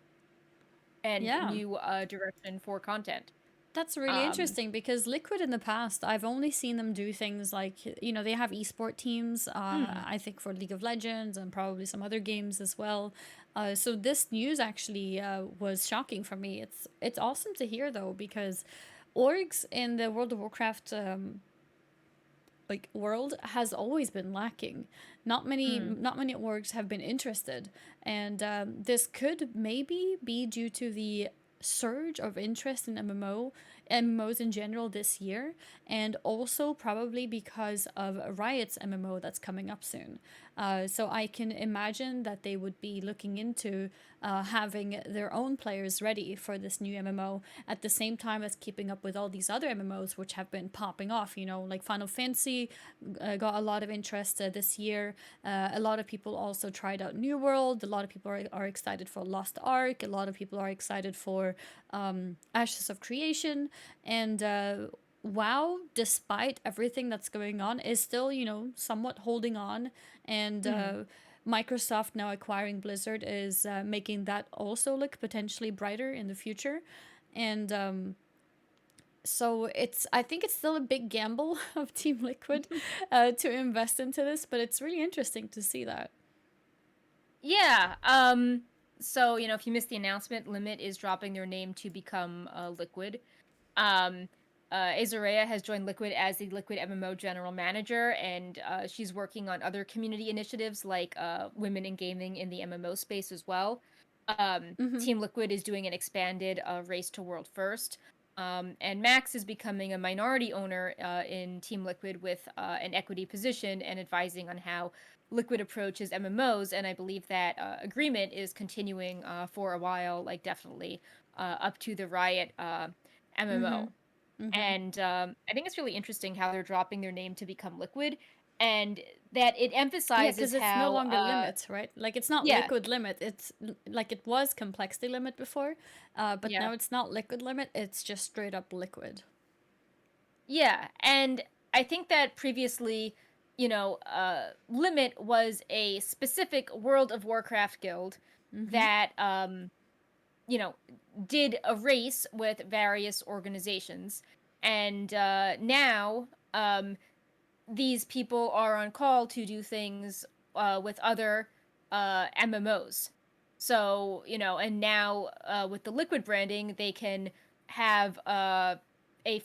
and Yeah. new direction for content. That's really Um, interesting because Liquid in the past, I've only seen them do things like, they have esport teams, mm, I think for League of Legends and probably some other games as well. So this news actually was shocking for me. It's awesome to hear though, because orgs in the World of Warcraft world has always been lacking. mm, Not many orgs have been interested, and this could maybe be due to the surge of interest in MMOs in general this year, and also probably because of Riot's MMO that's coming up soon. So I can imagine that they would be looking into having their own players ready for this new MMO at the same time as keeping up with all these other MMOs which have been popping off. Like Final Fantasy got a lot of interest this year. A lot of people also tried out New World. A lot of people are excited for Lost Ark. A lot of people are excited for Ashes of Creation. And WoW, despite everything that's going on, is still, somewhat holding on. And mm. Microsoft now acquiring Blizzard is making that also look potentially brighter in the future. And so I think it's still a big gamble of Team Liquid to invest into this, but it's really interesting to see that. Yeah. So if you missed the announcement, Limit is dropping their name to become Liquid. Um, Azarea has joined Liquid as the Liquid MMO general manager, and she's working on other community initiatives like women in gaming in the MMO space as well. Mm-hmm. Team Liquid is doing an expanded race to world first. And Max is becoming a minority owner in Team Liquid with an equity position and advising on how Liquid approaches MMOs. And I believe that agreement is continuing for a while, like definitely up to the Riot Mm-hmm. MMO. Mm-hmm. And I think it's really interesting how they're dropping their name to become Liquid, and that it Yeah, emphasizes because it's no how, longer limit, right? Like it's not yeah, liquid limit. It's like it was complexity limit before, but yeah, now it's not liquid limit. It's just straight up liquid. yeah. And I think that previously, Limit was a specific World of Warcraft guild Mm-hmm. that, you know, did a race with various organizations. And now, these people are on call to do things with other MMOs. So, and now with the Liquid branding, they can have a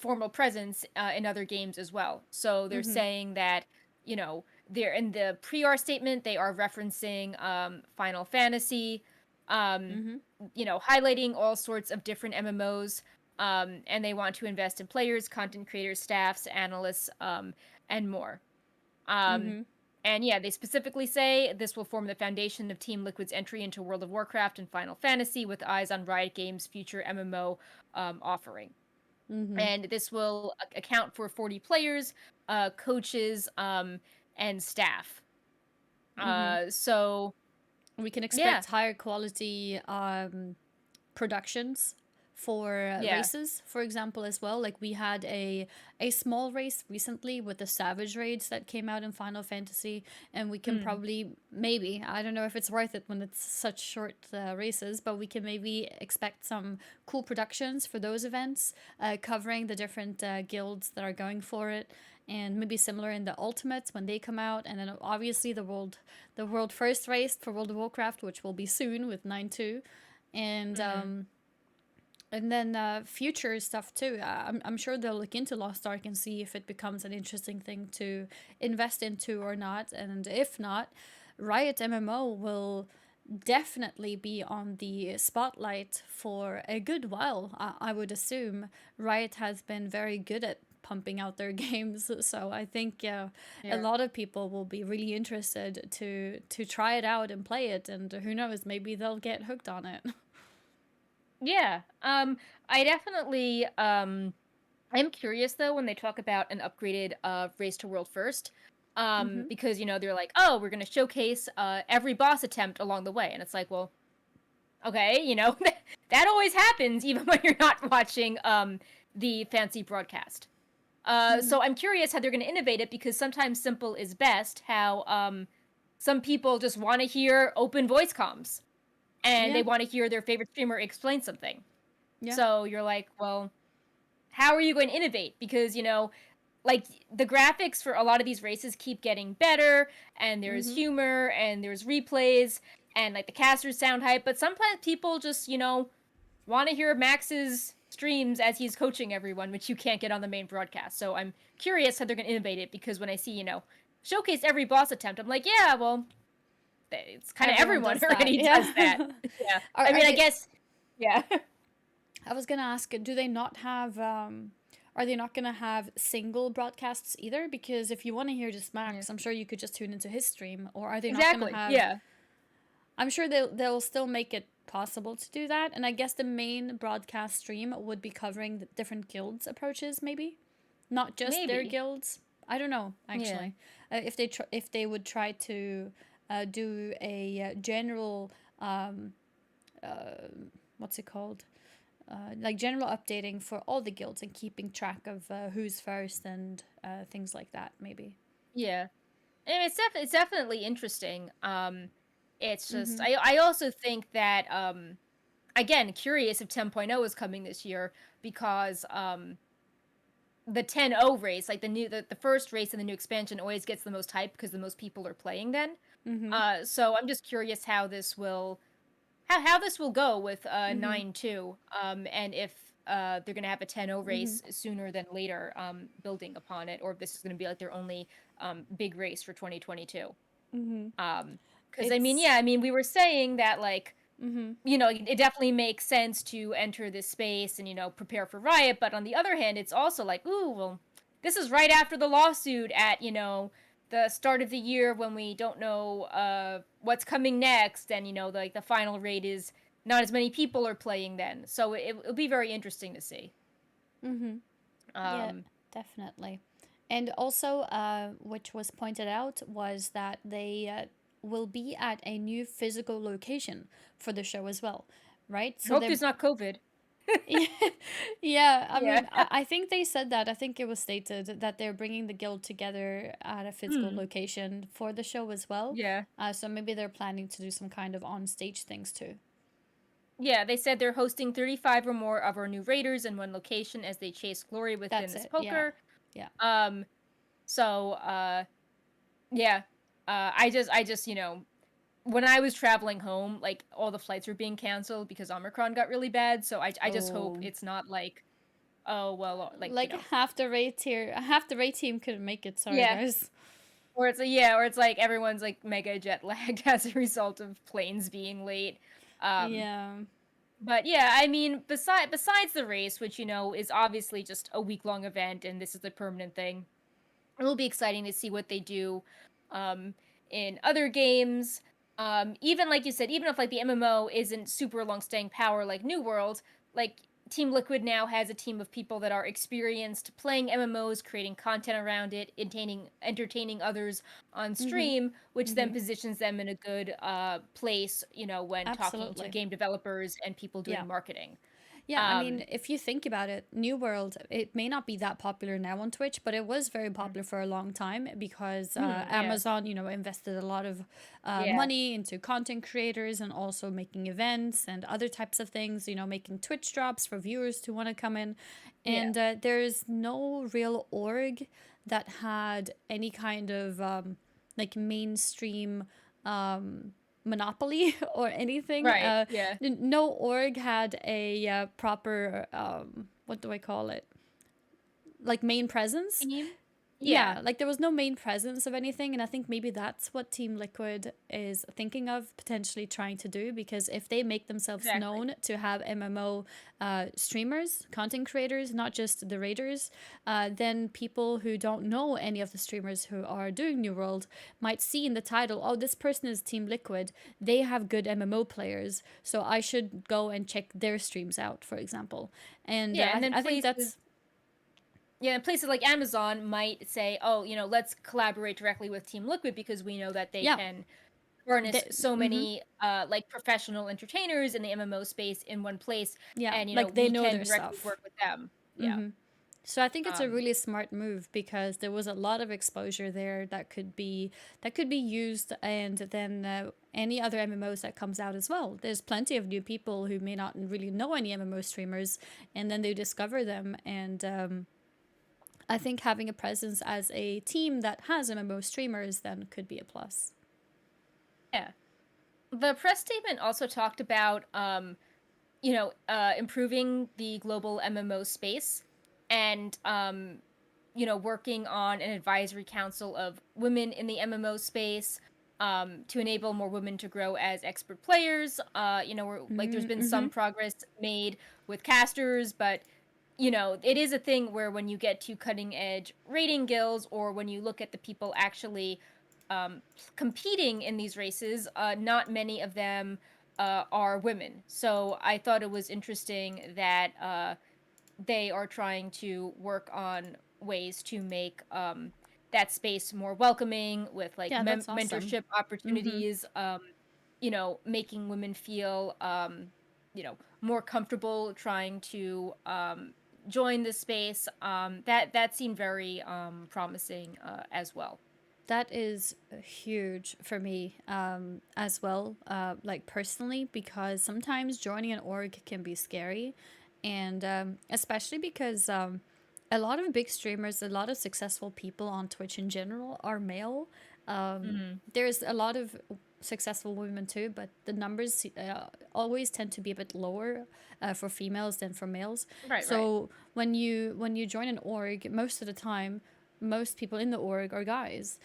formal presence in other games as well. So they're Mm-hmm. saying that, they're in the pre-R statement, they are referencing Final Fantasy, um, Mm-hmm. highlighting all sorts of different MMOs. And they want to invest in players, content creators, staffs, analysts, and more. Um, Mm-hmm. and yeah, they specifically say this will form the foundation of Team Liquid's entry into World of Warcraft and Final Fantasy, with eyes on Riot Games' future MMO offering. Mm-hmm. And this will account for 40 players, coaches, and staff. Mm-hmm. So We can yeah, expect higher quality productions for Yeah. races, for example, as well. Like we had a small race recently with the Savage raids that came out in Final Fantasy, and we can probably maybe, I don't know if it's worth it when it's such short races, but we can maybe expect some cool productions for those events, covering the different guilds that are going for it, and maybe similar in the ultimates when they come out, and then obviously the world first race for World of Warcraft, which will be soon with 9.2, and then future stuff too. I'm sure they'll look into Lost Ark and see if it becomes an interesting thing to invest into or not. And if not, Riot MMO will definitely be on the spotlight for a good while. I would assume Riot has been very good at pumping out their games, so I think a lot of people will be really interested to try it out and play it, and who knows, maybe they'll get hooked on it. Yeah. I definitely I'm curious though when they talk about an upgraded race to world first. Because they're like, "Oh, we're going to showcase every boss attempt along the way." And it's like, "Well, okay, that always happens even when you're not watching the fancy broadcast." So I'm curious how they're going to innovate it, because sometimes simple is best. How some people just want to hear open voice comms, and Yeah, they want to hear their favorite streamer explain something. yeah. So you're like, well, how are you going to innovate? Because, like the graphics for a lot of these races keep getting better, and there's humor and there's replays, and like the casters sound hype, but sometimes people just, want to hear Max's streams as he's coaching everyone, which you can't get on the main broadcast. So I'm curious how they're going to innovate it, because when I see, showcase every boss attempt, I'm like, yeah, well, it's kind of everyone Does that. already Yeah. does that. Yeah. Are, I are mean, I they, guess, yeah. I was gonna ask, do they not have are they not gonna have single broadcasts either? Because if you want to hear just Yeah. Max, I'm sure you could just tune into his stream. Or are they not gonna Exactly. have? Yeah. I'm sure they'll still make it possible to do that. And I guess the main broadcast stream would be covering the different guilds' approaches, maybe, not just their Maybe. guilds. I don't know Yeah. actually. If they would try to do a general what's it called, like general updating for all the guilds and keeping track of who's first and things like that, maybe. Yeah. And it's definitely interesting. It's just Mm-hmm. I also think that again, curious if 10.0 is coming this year, because the 10.0 race, like the first race in the new expansion, always gets the most hype because the most people are playing then. Mm-hmm. So I'm just curious how this will how this will go with Mm-hmm. 9.2, and if they're gonna have a 10.0 Mm-hmm. race sooner than later, building upon it, or if this is gonna be like their only big race for 2022. Mm-hmm. Because I mean, It's yeah, I mean, we were saying that, like, mm-hmm. it definitely makes sense to enter this space and prepare for Riot, but on the other hand, it's also like, ooh, well, this is right after the lawsuit at the start of the year, when we don't know what's coming next, and like the final raid is not as many people are playing then, so it'll be very interesting to see. Mm-hmm. Yeah, Um, definitely. And also, which was pointed out, was that they will be at a new physical location for the show as well, right? So Hope they're there's not COVID. yeah, yeah. I Yeah. mean, I think they said that. I think it was stated that they're bringing the guild together at a physical Hmm. location for the show as well. Yeah. So maybe they're planning to do some kind of on stage things too. Yeah, they said they're hosting 35 or more of our new raiders in one location as they chase glory within That's this it. Yeah, poker. yeah, Um, so yeah. I just when I was traveling home, like all the flights were being canceled because Omicron got really bad. So I just hope Oh, it's not like, oh well, like like half the raid team couldn't make it. Sorry, yeah, guys. or it's like everyone's like mega jet lagged as a result of planes being late. Um, Yeah. But yeah, I mean, besides the race, which is obviously just a week-long event, and this is a permanent thing, it will be exciting to see what they do um, in other games. Even like you said, even if like the MMO isn't super long staying power like New World, like Team Liquid now has a team of people that are experienced playing MMOs, creating content around it, entertaining others on Mhm. stream, which then Mhm. positions them in a good place, when talking to Absolutely. game developers and people Yeah. doing marketing. Yeah, I mean, if you think about it, New World, it may not be that popular now on Twitch, but it was very popular for a long time because Yeah. Amazon, invested a lot of Yeah. money into content creators and also making events and other types of things, making Twitch drops for viewers to want to come in. Yeah. And there's no real org that had any kind of like mainstream monopoly or anything. Right. Yeah. No org had a proper what do I call it? Like main presence. Team? Yeah. Yeah, like there was no main presence of anything, and I think maybe that's what Team Liquid is thinking of potentially trying to do, because if they make themselves Exactly. known to have MMO streamers, content creators, not just the raiders, then people who don't know any of the streamers who are doing New World might see in the title, oh, this person is Team Liquid, they have good MMO players, so I should go and check their streams out, for example. And Yeah, and then I think that's. Yeah, and places like Amazon might say, "Oh, let's collaborate directly with Team Liquid because we know that they Yeah. can harness so Mm-hmm. many like professional entertainers in the MMO space in one place, Yeah, and like they we know can their directly stuff. work with them." Yeah. Mm-hmm. So I think it's a Um, really smart move because there was a lot of exposure there that could be used, and then any other MMOs that comes out as well. There's plenty of new people who may not really know any MMO streamers, and then they discover them. And I think having a presence as a team that has MMO streamers then could be a plus. yeah. The press statement also talked about improving the global MMO space and working on an advisory council of women in the MMO space to enable more women to grow as expert players. There's been Mm-hmm. some progress made with casters, but it is a thing where when you get to cutting edge rating guilds or when you look at the people actually competing in these races, not many of them are women. So I thought it was interesting that they are trying to work on ways to make that space more welcoming with like Yeah, that's awesome. mentorship Mm-hmm. opportunities, making women feel, more comfortable trying to join the space. That seemed very promising as well. That is huge for me as well, like personally, because sometimes joining an org can be scary. And especially because a lot of big streamers, a lot of successful people on Twitch in general are male. Hmm. There's a lot of successful women too, but the numbers always tend to be a bit lower for females than for males. Right, right. So when you join an org, most of the time, most people in the org are guys.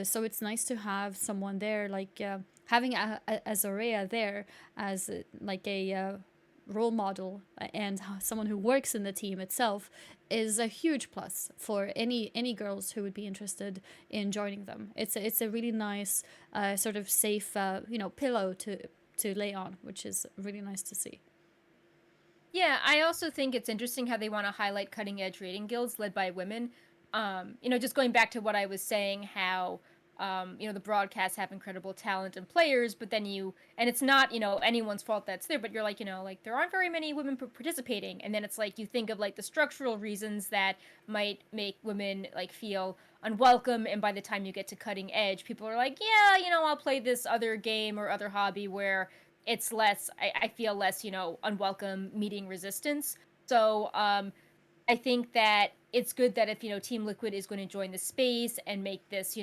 So it's nice to have someone there, like having a Azarea there as like a role model and someone who works in the team itself is a huge plus for any girls who would be interested in joining them. It's a really nice sort of safe pillow to lay on, which is really nice to see. Yeah, I also think it's interesting how they want to highlight cutting edge rating guilds led by women. Just going back to what I was saying, how the broadcasts have incredible talent and players, but then and it's not, anyone's fault that's there, but you're like, like there aren't very many women participating, and then it's like you think of like the structural reasons that might make women like feel unwelcome, and by the time you get to cutting edge, people are like, yeah, I'll play this other game or other hobby where it's less, I feel less, unwelcome, meeting resistance. So I think that it's good that if, Team Liquid is going to join the space and make this,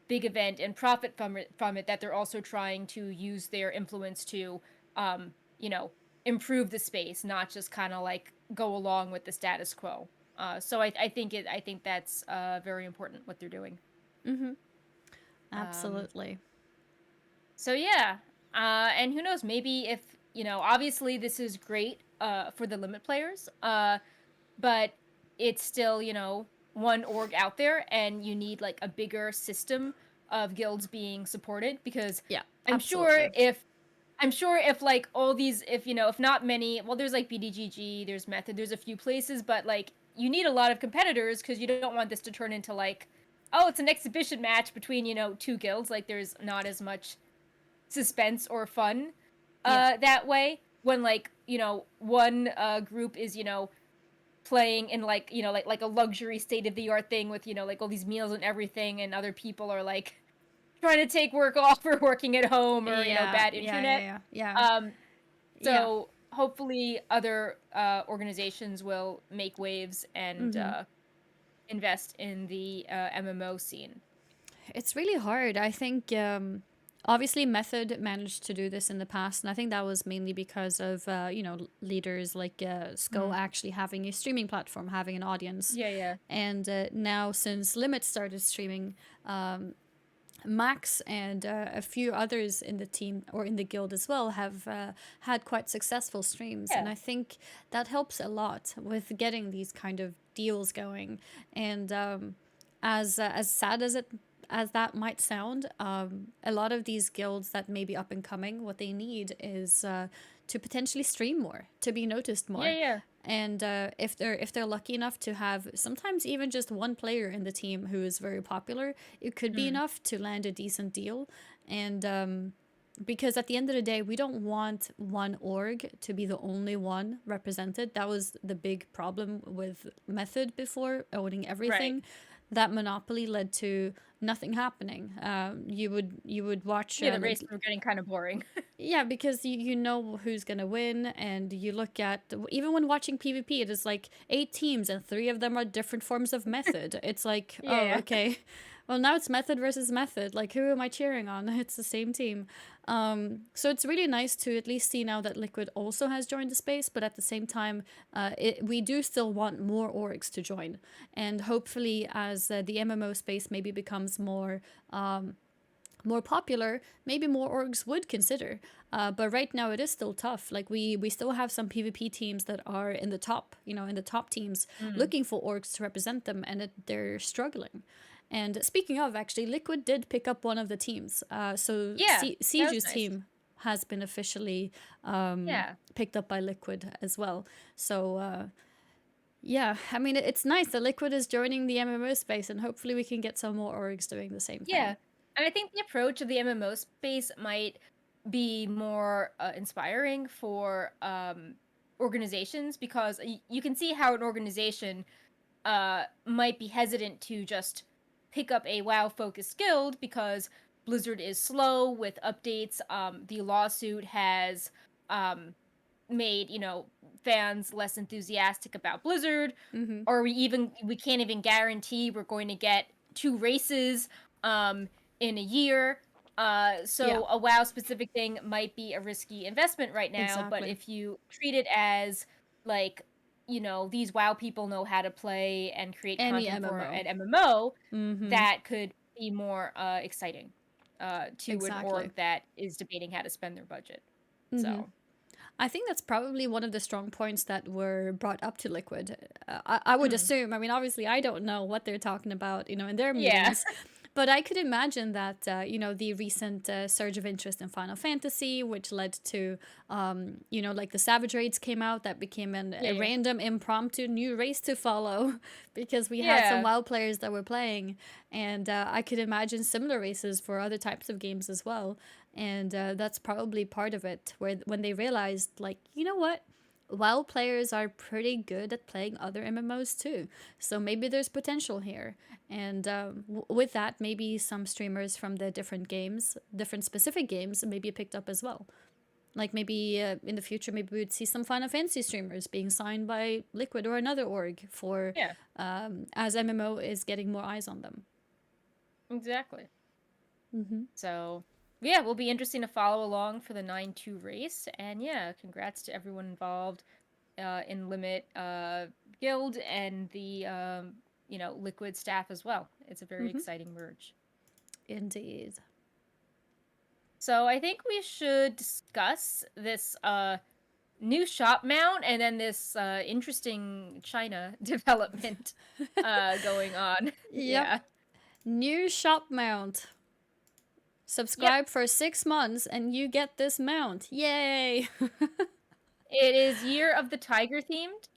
big event and profit from it, that they're also trying to use their influence to, um, you know, improve the space, not just kind of like go along with the status quo. So I think that's very important what they're doing. Mm-hmm. Um, Absolutely. So yeah, and who knows? Maybe if obviously this is great for the limit players, but it's still one org out there, and you need like a bigger system of guilds being supported because Yeah, I'm sure absolutely. if like all these, if if not many, well, there's like BDGG, there's Method, there's a few places, but like you need a lot of competitors because you don't want this to turn into like, oh, it's an exhibition match between two guilds. Like there's not as much suspense or fun Yeah. that way when like one group is, playing in like, like a luxury state of the art thing with, like all these meals and everything, and other people are like trying to take work off or working at home, or bad internet. Yeah. So hopefully other organizations will make waves and invest in the MMO scene. It's really hard. I think obviously Method managed to do this in the past, and I think that was mainly because of leaders like Sko actually having a streaming platform, having an audience. Yeah. And now since Limit started streaming, Max and a few others in the team or in the guild as well have had quite successful streams, and I think that helps a lot with getting these kind of deals going. And as sad as that might sound, a lot of these guilds that may be up and coming, what they need is to potentially stream more, to be noticed more. Yeah. And if they're lucky enough to have sometimes even just one player in the team who is very popular, it could be enough to land a decent deal. And because at the end of the day, we don't want one org to be the only one represented. That was the big problem with Method before, owning everything. Right. That monopoly led to nothing happening. You would watch. The races were getting kind of boring. Yeah, because you know who's gonna win, and you look at, even when watching PvP, it is like 8 teams, and 3 of them are different forms of Method. It's like, oh, okay. Well, now it's Method versus Method. Like, who am I cheering on? It's the same team. So it's really nice to at least see now that Liquid also has joined the space, but at the same time, we do still want more orgs to join. And hopefully, as the MMO space maybe becomes more popular, maybe more orgs would consider. But right now it is still tough. Like we still have some PvP teams that are in the top, in the top teams, looking for orgs to represent them, and they're struggling. And speaking of, actually, Liquid did pick up one of the teams. So Siege's team has been officially picked up by Liquid as well. So yeah, I mean, it's nice that Liquid is joining the MMO space, and hopefully we can get some more orgs doing the same thing. Yeah, and I think the approach of the MMO space might be more inspiring for organizations, because you can see how an organization might be hesitant to just pick up a WoW-focused guild because Blizzard is slow with updates. The lawsuit has made, fans less enthusiastic about Blizzard, or we can't even guarantee we're going to get 2 races in a year. So a WoW specific thing might be a risky investment right now, but if you treat it as like, these WoW people know how to play and create content for an MMO, that could be more exciting to an org that is debating how to spend their budget. So I think that's probably one of the strong points that were brought up to Liquid. I would assume. I mean, obviously, I don't know what they're talking about, in their meetings. But I could imagine that, the recent surge of interest in Final Fantasy, which led to, like the Savage Raids came out, that became a random impromptu new race to follow because we had some WoW players that were playing. And I could imagine similar races for other types of games as well. And that's probably part of it, when they realized, like, you know what? WoW players are pretty good at playing other MMOs too. So maybe there's potential here. And with that, maybe some streamers from the different games, different specific games, maybe picked up as well. Like maybe in the future, maybe we would see some Final Fantasy streamers being signed by Liquid or another org for as MMO is getting more eyes on them. Exactly. So yeah, will be interesting to follow along for the 9-2 race. And yeah, congrats to everyone involved in Limit Guild and the Liquid staff as well. It's a very exciting merge. Indeed. So I think we should discuss this new shop mount and then this interesting China development going on. Yeah. New shop mount. Subscribe for 6 months and you get this mount. Yay! It is Year of the Tiger themed.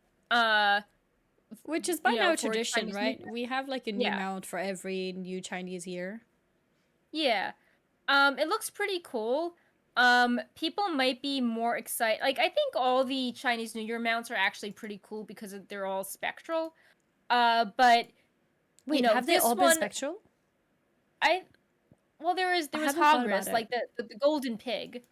Which is by now tradition, right? We have like a new mount for every new Chinese year. Yeah. It looks pretty cool. People might be more excited. Like, I think all the Chinese New Year mounts are actually pretty cool because they're all spectral. But wait, have they all been spectral? There was Hogwarts, like the golden pig.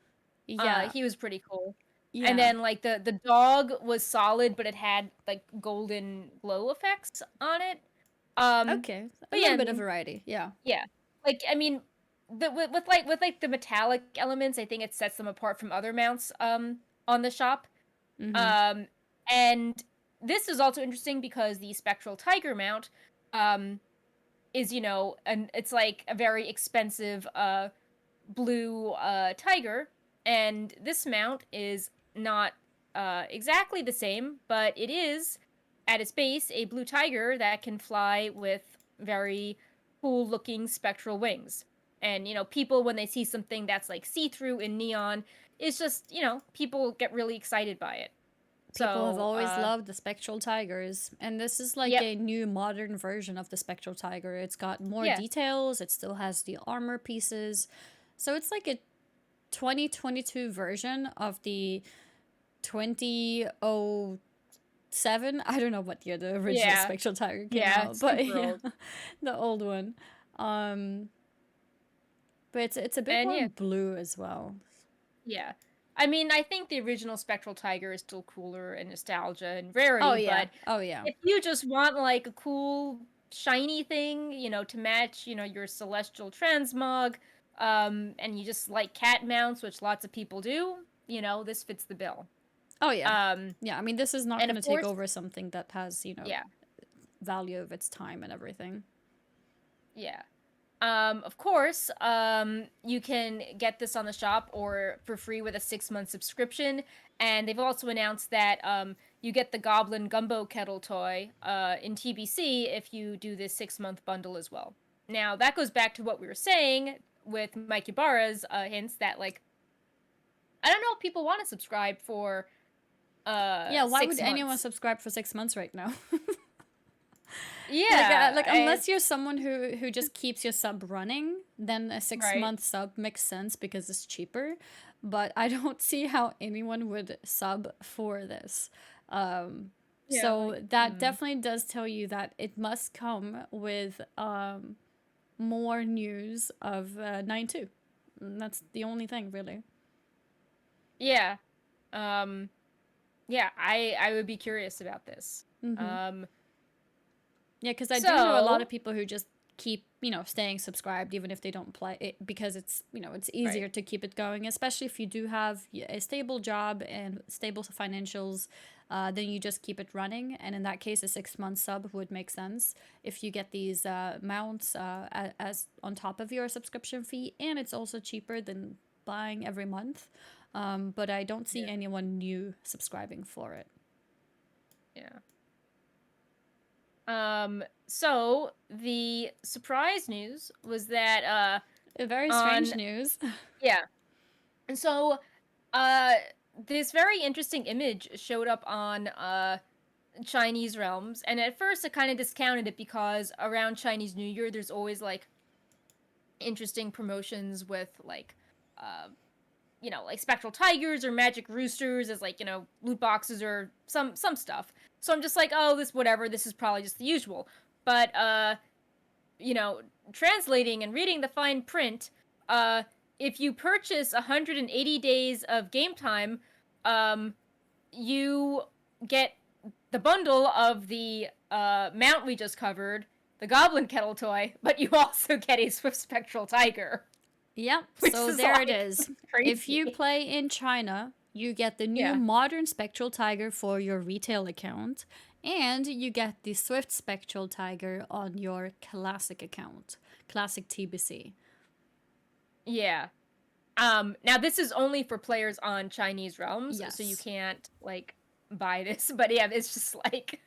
Yeah, he was pretty cool. yeah. And then like the dog was solid, but it had like golden glow effects on it. Okay, a little bit of variety. Yeah, yeah. Like, I mean, with the metallic elements, I think it sets them apart from other mounts on the shop. And this is also interesting because the Spectral Tiger mount is, and it's like a very expensive blue tiger, and this mount is not exactly the same, but it is at its base a blue tiger that can fly with very cool looking spectral wings. And people, when they see something that's like see-through in neon, it's just, people get really excited by it. People have always loved the Spectral Tigers, and this is like a new modern version of the Spectral Tiger. It's got more details, it still has the armor pieces. So it's like a 2022 version of the 2007. I don't know what year the original Spectral Tiger came out, but the old one. But it's a bit more blue as well. Yeah. I mean, I think the original Spectral Tiger is still cooler and nostalgia and rarity, but if you just want like a cool shiny thing, to match, your celestial transmog, and you just like cat mounts, which lots of people do, this fits the bill. Oh yeah. Yeah, I mean, this is not going to take over something that has, value of its time and everything. Yeah. Of course, you can get this on the shop or for free with a 6-month subscription. And they've also announced that you get the Goblin Gumbo Kettle toy in TBC if you do this 6-month bundle as well. Now, that goes back to what we were saying with Mike Ybarra's hints that, like, I don't know if people want to subscribe for yeah, why would anyone subscribe for 6 months right now? Yeah, like unless you're someone who just keeps your sub running, then a 6-month sub makes sense because it's cheaper. But I don't see how anyone would sub for this. So that definitely does tell you that it must come with more news of 9.2. That's the only thing, really. Yeah. Yeah, I would be curious about this. Yeah, because I do know a lot of people who just keep, staying subscribed even if they don't play it, because it's, it's easier to keep it going, especially if you do have a stable job and stable financials, then you just keep it running. And in that case, a 6-month sub would make sense if you get these mounts as on top of your subscription fee, and it's also cheaper than buying every month. But I don't see anyone new subscribing for it. Yeah. So the surprise news was that a very strange news. Yeah. And so this very interesting image showed up on Chinese realms, and at first I kind of discounted it because around Chinese New Year there's always like interesting promotions with like like spectral tigers or magic roosters as like, loot boxes or some stuff. So I'm just like, oh, this is probably just the usual. But translating and reading the fine print, if you purchase 180 days of game time, you get the bundle of the mount we just covered, the Goblin Kettle toy, but you also get a Swift Spectral Tiger. Yep, so there it is. Crazy. If you play in China, you get the new modern Spectral Tiger for your retail account, and you get the Swift Spectral Tiger on your classic account, classic TBC. Yeah. Now this is only for players on Chinese realms, so you can't like buy this, but yeah, it's just like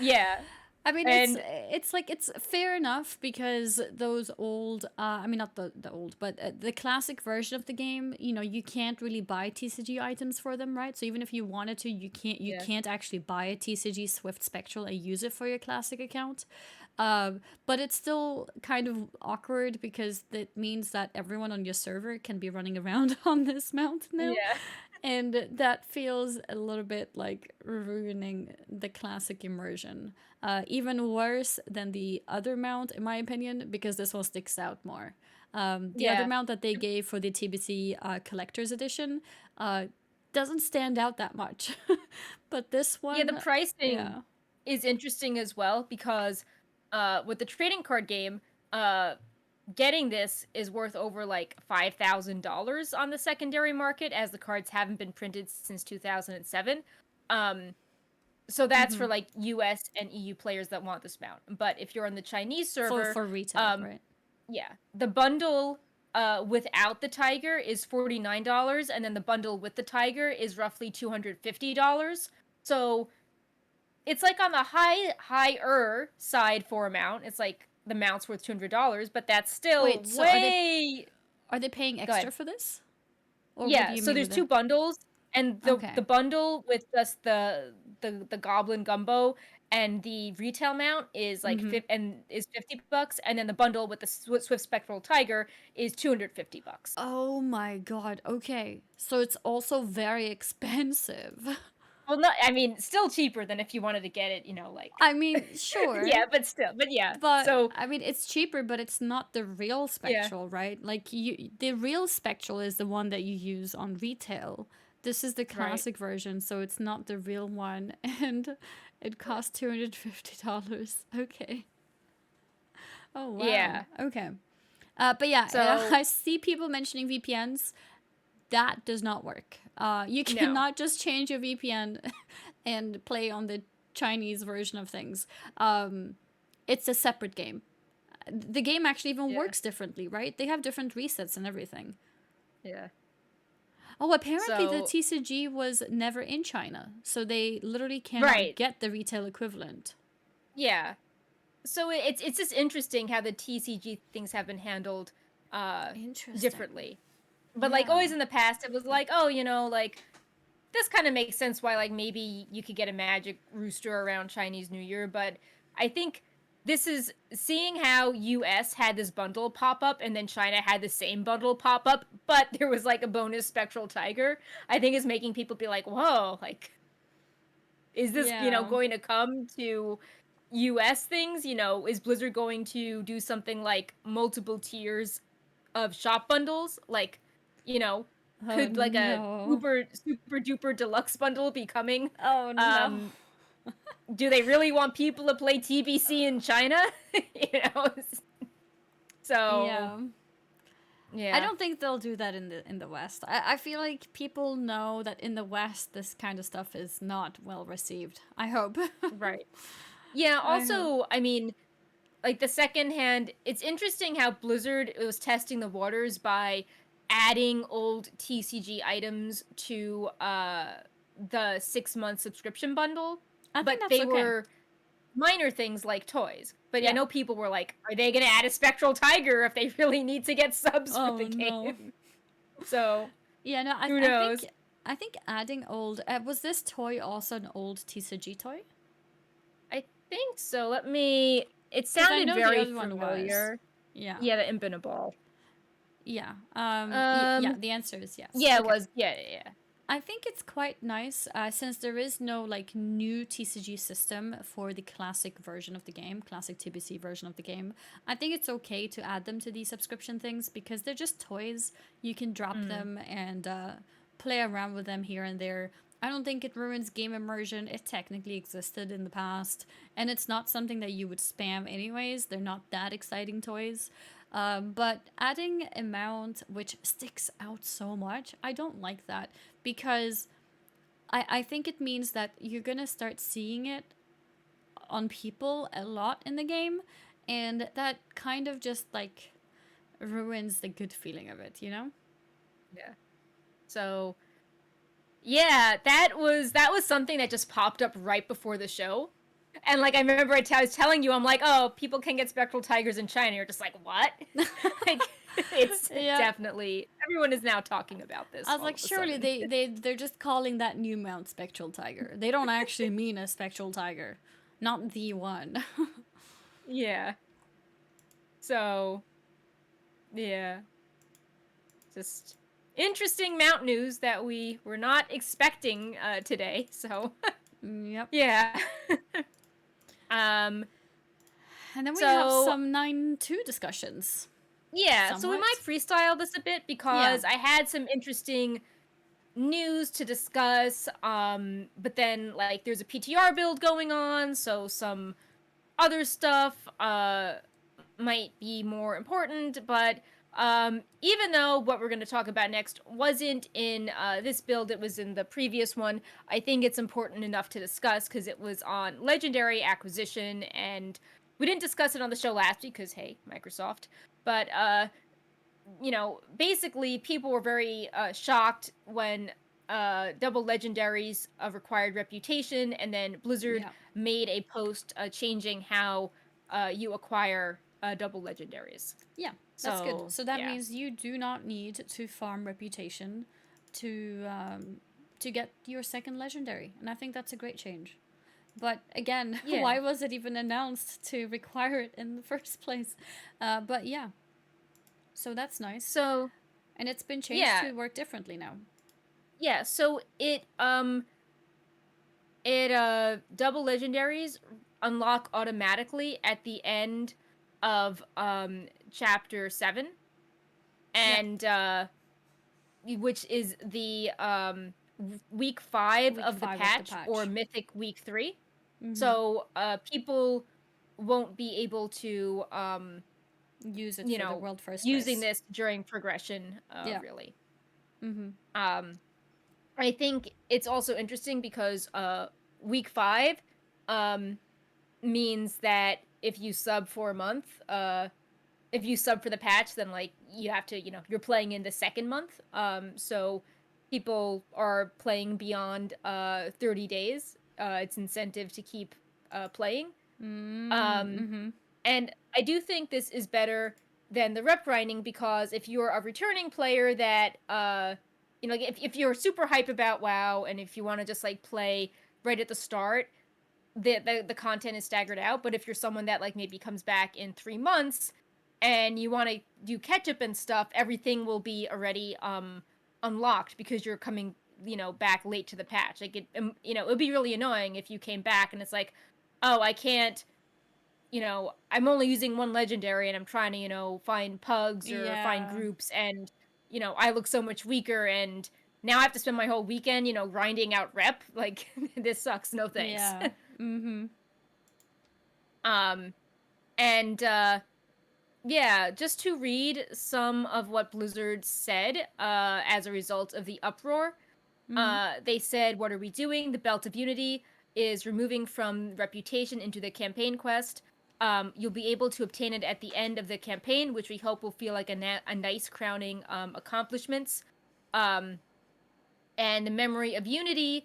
yeah. I mean, And it's like it's fair enough because those old, I mean, not the old, but the classic version of the game, you know, you can't really buy TCG items for them, right? So even if you wanted to, you yeah, can't actually buy a TCG Swift Spectral and use it for your classic account. But it's still kind of awkward because it means that everyone on your server can be running around on this mount now. yeah, And that feels a little bit like ruining the classic immersion. Even worse than the other mount, in my opinion, because this one sticks out more. The other yeah, mount that they gave for the TBC Collector's Edition doesn't stand out that much. But this yeah. The one, pricing yeah. is interesting as well because with the trading card game, uh, getting this is worth over like $5,000 on the secondary market, as the cards haven't been printed since 2007. Um, so that's Mm-hmm. for like US and EU players that want this mount. But if you're on the Chinese For server, retail, right? yeah, the bundle without the tiger is $49, and then the bundle with the tiger is roughly $250. So it's like on the higher side for a mount. It's like the mount's worth $200, but that's still Wait, so way. are they paying Go ahead. extra for this? Or what do Yeah, you so mean there's with it? two bundles, and the Okay. bundle with just the goblin gumbo and the retail mount is like Mm-hmm. $50, and then the bundle with the Swift Spectral Tiger is $250. Oh my god. Okay. So it's also very expensive. Well, not, I mean, still cheaper than if you wanted to get it, like, I mean, sure. yeah, but still, but yeah. But So I mean, it's cheaper, but it's not the real yeah, Spectral, right? Like the real Spectral is the one that you use on retail. This is the right, classic version, so it's not the real one, and it costs $250. Okay. Oh wow. yeah. Okay. But yeah, So I see people mentioning VPNs. That does not work. You no, cannot just change your VPN and play on the Chinese version of things. It's a separate game. The game actually even yeah, works differently, right? They have different resets and everything. yeah. Oh, apparently the So TCG was never in China, so they literally cannot right, get the retail equivalent. yeah. So it's just interesting how the TCG things have been handled uh Interesting. differently. But like Yeah. always in the past, it was like, oh, like this kind of makes sense why like maybe you could get a magic rooster around Chinese New Year, but I think this is seeing how US had this bundle pop up and then China had the same bundle pop up, but there was like a bonus spectral tiger. I think is making people be like, "Whoa, like is this, Yeah. going to come to US things? Is Blizzard going to do something like multiple tiers of shop bundles? Like, you know, Oh could like a no. super duper deluxe bundle be coming? Oh no. Um, do they really want people to play TBC in China? you know, so Yeah. I yeah, don't think they'll do that in the West. I feel like people know that in the West this kind of stuff is not well received. I hope. right. Yeah. I hope. Also, I mean, like the second hand, it's interesting how Blizzard was testing the waters by adding old TCG items to the 6 month subscription bundle, I think but that's they okay. were minor things like toys. But I Yeah. know people were like, are they going to add a Spectral Tiger if they really need to get subs for the Oh no. game? So, Yeah, no, who knows? I think adding old was this toy also an old TCG toy? I think so. It Because I sounded know the very other one was. familiar. Yeah. Yeah, the Impin' Ball. Yeah. Yeah, Um, the answer is yes. yeah, it Okay. was. Yeah, yeah, yeah. I think it's quite nice since there is no like new TCG system for the classic version of the game, classic TBC version of the game. I think it's okay to add them to these subscription things because they're just toys. You can drop Mm, them and play around with them here and there. I don't think it ruins game immersion. It technically existed in the past, and it's not something that you would spam anyways. They're not that exciting toys. But adding a mount which sticks out so much, I don't like that because I think it means that you're gonna start seeing it on people a lot in the game, and that kind of just like ruins the good feeling of it, you know? yeah. So yeah, that was something that just popped up right before the show. And like I remember I was telling you, I'm like, oh, people can get spectral tigers in China. You're just like, what? Like, it's definitely, everyone is now talking about this. I was like, surely they're just calling that new mount spectral tiger. They don't actually mean a spectral tiger, not the one. Yeah. So, yeah, just interesting mount news that we were not expecting today. So, yep. Yeah. And then we have some 9-2 discussions. Yeah, somewhat. So we might freestyle this a bit because I had some interesting news to discuss. But then like there's a PTR build going on, so some other stuff might be more important. But even though what we're going to talk about next wasn't in this build, it was in the previous one, I think it's important enough to discuss because it was on legendary acquisition, and we didn't discuss it on the show last week because, hey, Microsoft. But, you know, basically people were very shocked when double legendaries required reputation, and then Blizzard made a post changing how you acquire double legendaries. Yeah, that's good. So that means you do not need to farm reputation to get your second legendary, and I think that's a great change. But again, why was it even announced to require it in the first place? But yeah, so that's nice. So, and it's been changed to work differently now. Yeah, so it double legendaries unlock automatically at the end of chapter 7. And which is the week 5 of the patch, or Mythic week 3. Mm-hmm. So people won't be able to use it for the world first using this during progression really. Mm-hmm. I think it's also interesting because week 5 means that if you sub for a month, if you sub for the patch, then like you have to, you're playing in the second month. So people are playing beyond 30 days. It's incentive to keep playing. Mm-hmm. And I do think this is better than the rep grinding, because if you're a returning player that if you're super hype about WoW, and if you want to just like play right at the start, the content is staggered out. But if you're someone that like maybe comes back in 3 months and you want to do catch up and stuff, everything will be already unlocked because you're coming back late to the patch. Like it it would be really annoying if you came back and it's like, oh, I can't, I'm only using one legendary and I'm trying to find pugs or find groups, and I look so much weaker, and now I have to spend my whole weekend grinding out rep. Like this sucks. No thanks. Yeah. Mm-hmm. And just to read some of what Blizzard said as a result of the uproar. They said, "What are we doing? The Belt of Unity is removing from reputation into the campaign quest. You'll be able to obtain it at the end of the campaign, which we hope will feel like a nice crowning accomplishments. And the Memory of Unity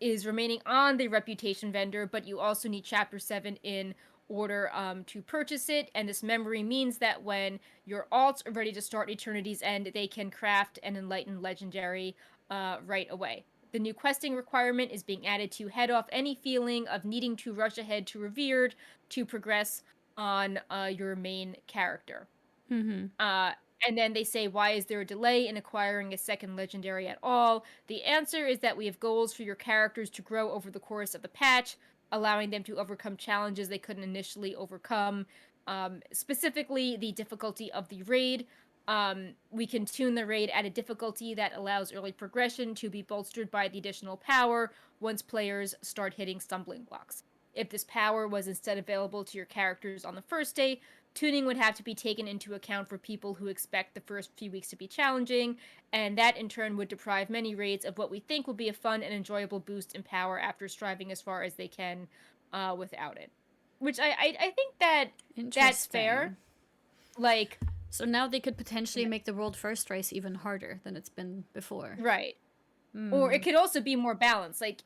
is remaining on the reputation vendor, but you also need Chapter 7 in order to purchase it. And this memory means that when your alts are ready to start Eternity's End, they can craft an enlightened legendary right away. The new questing requirement is being added to head off any feeling of needing to rush ahead to Revered to progress on your main character." Mm-hmm. And then they say, why is there a delay in acquiring a second legendary at all? The answer is that we have goals for your characters to grow over the course of the patch, allowing them to overcome challenges they couldn't initially overcome. Specifically, the difficulty of the raid. We can tune the raid at a difficulty that allows early progression to be bolstered by the additional power once players start hitting stumbling blocks. If this power was instead available to your characters on the first day, tuning would have to be taken into account for people who expect the first few weeks to be challenging, and that in turn would deprive many raids of what we think will be a fun and enjoyable boost in power after striving as far as they can without it. Which I think that's fair. Like, so now they could potentially make the world first race even harder than it's been before. Right. Or it could also be more balanced. Like,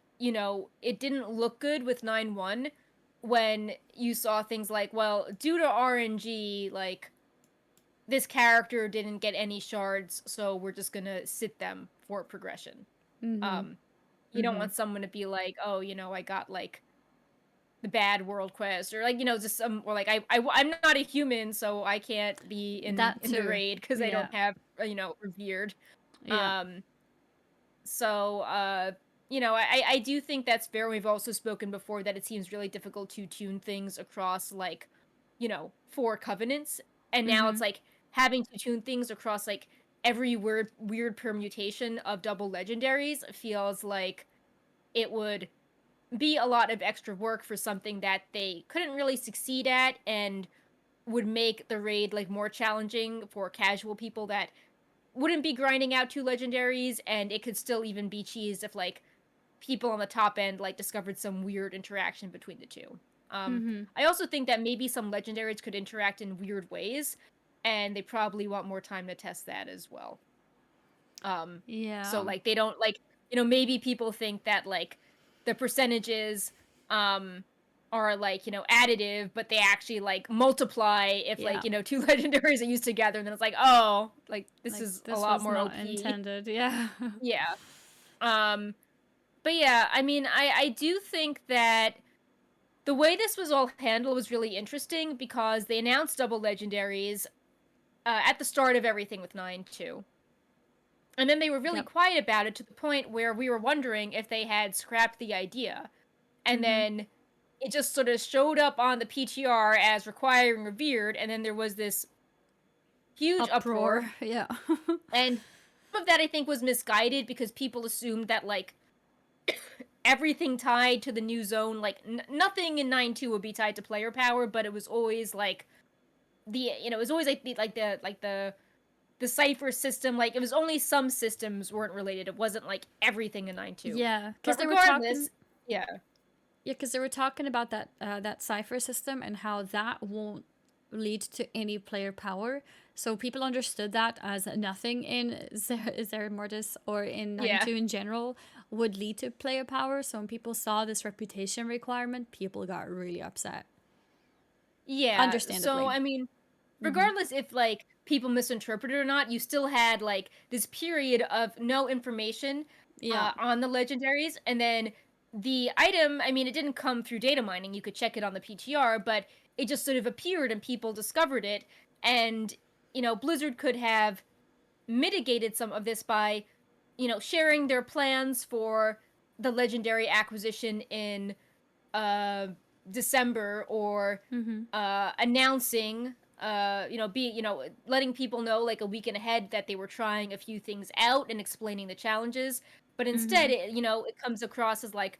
it didn't look good with 9-1 when you saw things like, well, due to RNG, like, this character didn't get any shards, so we're just gonna sit them for progression. Mm-hmm. You don't want someone to be like, oh, I got, like, the bad world quest, or, like, just some, or, like, I'm not a human, so I can't be in That the too. raid because I Yeah. don't have, revered. Yeah. So, I do think that's fair. We've also spoken before that it seems really difficult to tune things across, like, 4 covenants, and now Mm-hmm. it's like having to tune things across, like, every weird permutation of double legendaries feels like it would be a lot of extra work for something that they couldn't really succeed at, and would make the raid, like, more challenging for casual people that wouldn't be grinding out 2 legendaries, and it could still even be cheesed if, like, people on the top end, like, discovered some weird interaction between the two. Mm-hmm. I also think that maybe some legendaries could interact in weird ways, and they probably want more time to test that as well. So, Yeah. like, they don't, like, maybe people think that, like, the percentages, um, are, like, additive, but they actually, like, multiply if, like, Yeah. 2 legendaries are used together, and then it's like, oh, like, this Like, is a this lot was more not OP. intended. Yeah. Yeah. Um, but yeah, I mean, I do think that the way this was all handled was really interesting because they announced double legendaries at the start of everything with 9-2. And then they were really Yep. quiet about it to the point where we were wondering if they had scrapped the idea. And Mm-hmm. then it just sort of showed up on the PTR as requiring revered, and then there was this huge uproar. Uproar. Yeah. And some of that I think was misguided because people assumed that, like, everything tied to the new zone, like, nothing in 9-2 would be tied to player power, but it was always like it was always like the cipher system, like, it was only some systems weren't related. It wasn't like everything in 9-2. Yeah, because But they were talking. regardless, yeah. Yeah, because they were talking about that cipher system and how that won't lead to any player power. So people understood that as nothing in Zero Mortis or in Yeah. 9-2 in general would lead to player power. So when people saw this reputation requirement, people got really upset. Yeah. So, Understandably. I mean, Mm-hmm. regardless if, like, people misinterpreted or not, you still had, like, this period of no information Yeah. on the legendaries, and then the item, I mean, it didn't come through data mining. You could check it on the PTR, but it just sort of appeared and people discovered it. And, Blizzard could have mitigated some of this by, sharing their plans for the legendary acquisition in uh December, or Mm-hmm. announcing, letting people know, like, a week ahead that they were trying a few things out and explaining the challenges. But Mm-hmm. instead, it comes across as like,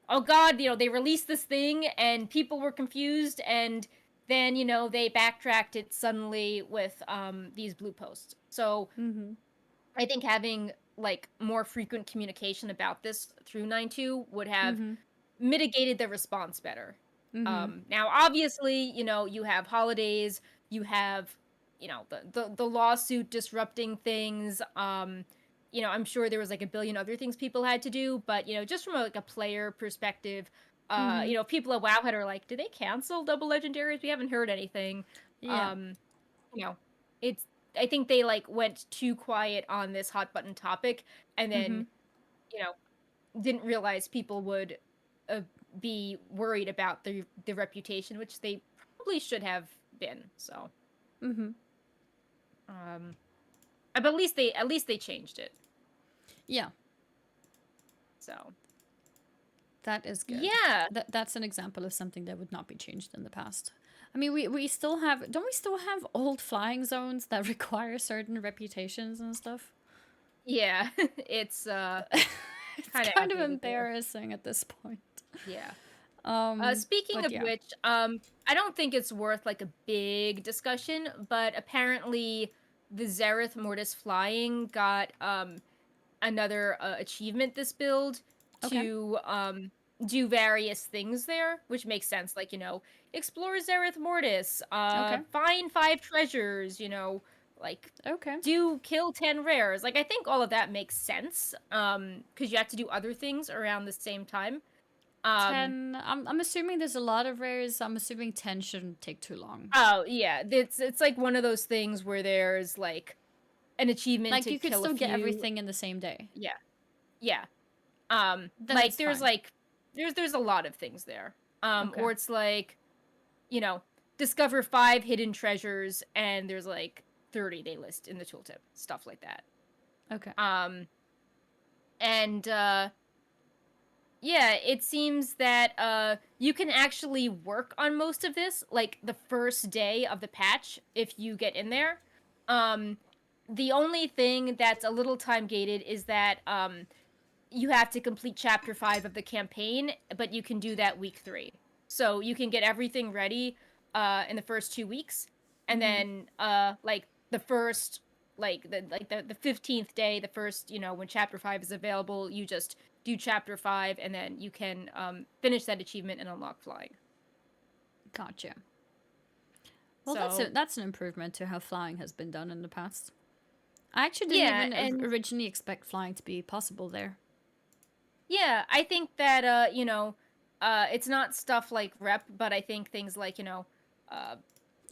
oh god, they released this thing and people were confused, and then, they backtracked it suddenly with these blue posts. So Mm-hmm. I think having, like, more frequent communication about this through 9-2 would have Mm-hmm. mitigated the response better. Mm-hmm. Now, obviously, you have holidays, you have, the lawsuit disrupting things. I'm sure there was, like, a billion other things people had to do, but, just from like a player perspective, Mm-hmm. people at Wowhead are like, did they cancel double legendaries? We haven't heard anything. Yeah. Um, you know, it's I think they, like, went too quiet on this hot button topic, and Mm-hmm. then, you know, didn't realize people would uh, be worried about the reputation, which they probably should have been. So, Mm-hmm. um, but at least they changed it. Yeah. So, That is good. yeah, That's an example of something that would not be changed in the past. I mean, we still have, don't we still have old flying zones that require certain reputations and stuff? yeah, it's It's kind of kind of outdated there. embarrassing at this point. Yeah. Speaking But of yeah. which, I don't think it's worth, like, a big discussion, but apparently the Zereth Mortis flying got another achievement this build Okay. to do various things there, which makes sense. Like, explore Zereth Mortis, Okay. find 5 treasures, Like, Okay. do kill 10 rares. Like, I think all of that makes sense. Because you have to do other things around the same time. 10. I'm assuming there's a lot of rares. I'm assuming 10 shouldn't take too long. Oh yeah, it's like one of those things where there's like an achievement Like to you could kill a still get few. everything in the same day. Yeah, yeah. Then Like it's fine. there's a lot of things there. Okay. Or it's like, you know, discover 5 hidden treasures and there's like 30 they list in the tooltip, stuff like that. Okay. And yeah, it seems that you can actually work on most of this like the first day of the patch if you get in there. Um the only thing that's a little time gated is that you have to complete chapter 5 of the campaign, but you can do that week 3. So you can get everything ready in the first 2 weeks, and then like the first the 15th day, the first, when chapter 5 is available, you just do chapter 5 and then you can finish that achievement and unlock flying. Gotcha. Well, So that's an improvement to how flying has been done in the past. I actually didn't yeah, even and originally expect flying to be possible there. yeah, I think that it's not stuff like rep, but I think things like, uh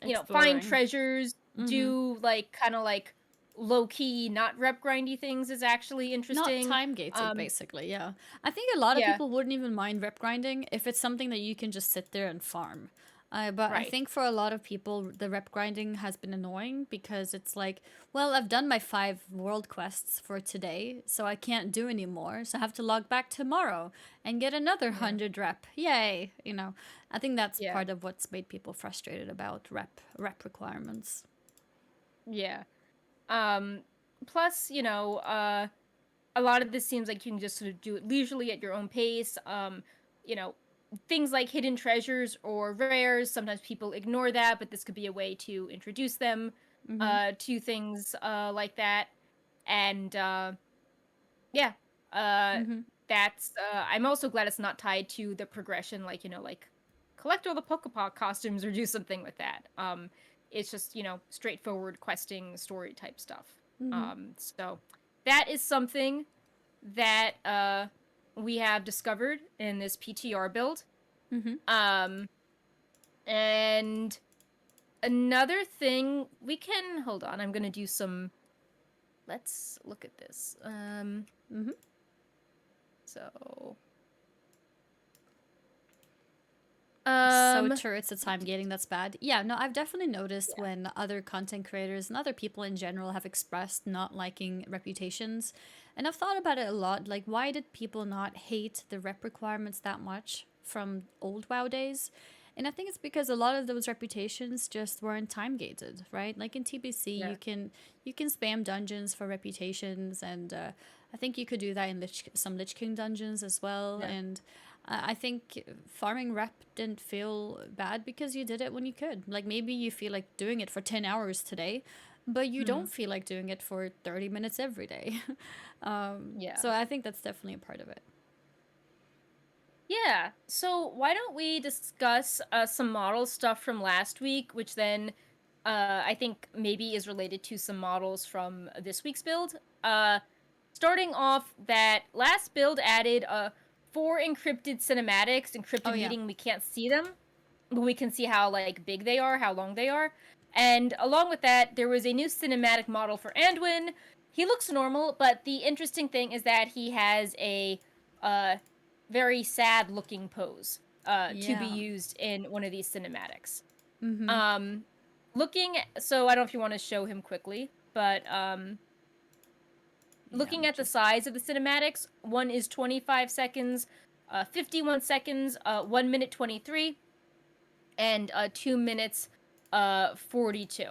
find Exploring. treasures, do like kind of like low key, not rep grindy things is actually Not interesting. time gated, basically, yeah. I think a lot of Yeah, people wouldn't even mind rep grinding if it's something that you can just sit there and farm. But I right. think for a lot of people, the rep grinding has been annoying because it's like, well, I've done my 5 world quests for today, so I can't do anymore. So I have to log back tomorrow and get another Yeah. 100 rep. Yay! I think that's Yeah. part of what's made people frustrated about rep requirements. Yeah. Um Plus, a lot of this seems like you can just sort of do it leisurely at your own pace. You know, things like hidden treasures or rares, sometimes people ignore that, but this could be a way to introduce them Mm-hmm. to things like that. And yeah. Uh Mm-hmm. that's I'm also glad it's not tied to the progression, like, like collect all the Pokepop costumes or do something with that. It's just, straightforward questing story type stuff. Mm-hmm. So that is something that we have discovered in this PTR build. Mm-hmm. Um and another thing we can hold on, I'm going to do some, let's look at this. Mm-hmm. So So um turrets, it's time gating, that's bad. Yeah, no, I've definitely noticed yeah. when other content creators and other people in general have expressed not liking reputations. And I've thought about it a lot. Like, why did people not hate the rep requirements that much from old WoW days? And I think it's because a lot of those reputations just weren't time gated, right? Like in TBC, Yeah. you can spam dungeons for reputations, and I think you could do that in some Lich King dungeons as well. Yeah. And I think farming rep didn't feel bad because you did it when you could. Like maybe you feel like doing it for 10 hours today, but you Mm-hmm. don't feel like doing it for 30 minutes every day. Yeah. So I think that's definitely a part of it. Yeah. So why don't we discuss some model stuff from last week, which then I think maybe is related to some models from this week's build. Starting off, that last build added 4 encrypted cinematics, Oh, encrypted yeah. meaning we can't see them, but we can see how like big they are, how long they are. And along with that, there was a new cinematic model for Anduin. He looks normal, but the interesting thing is that he has a uh, very sad looking pose to be Yeah. used in one of these cinematics. Mm-hmm. Um, so I don't know if you want to show him quickly, but Yeah, looking at the just. size of the cinematics, one is 25 seconds, 51 seconds, 1 minute 23, and 2 minutes 42.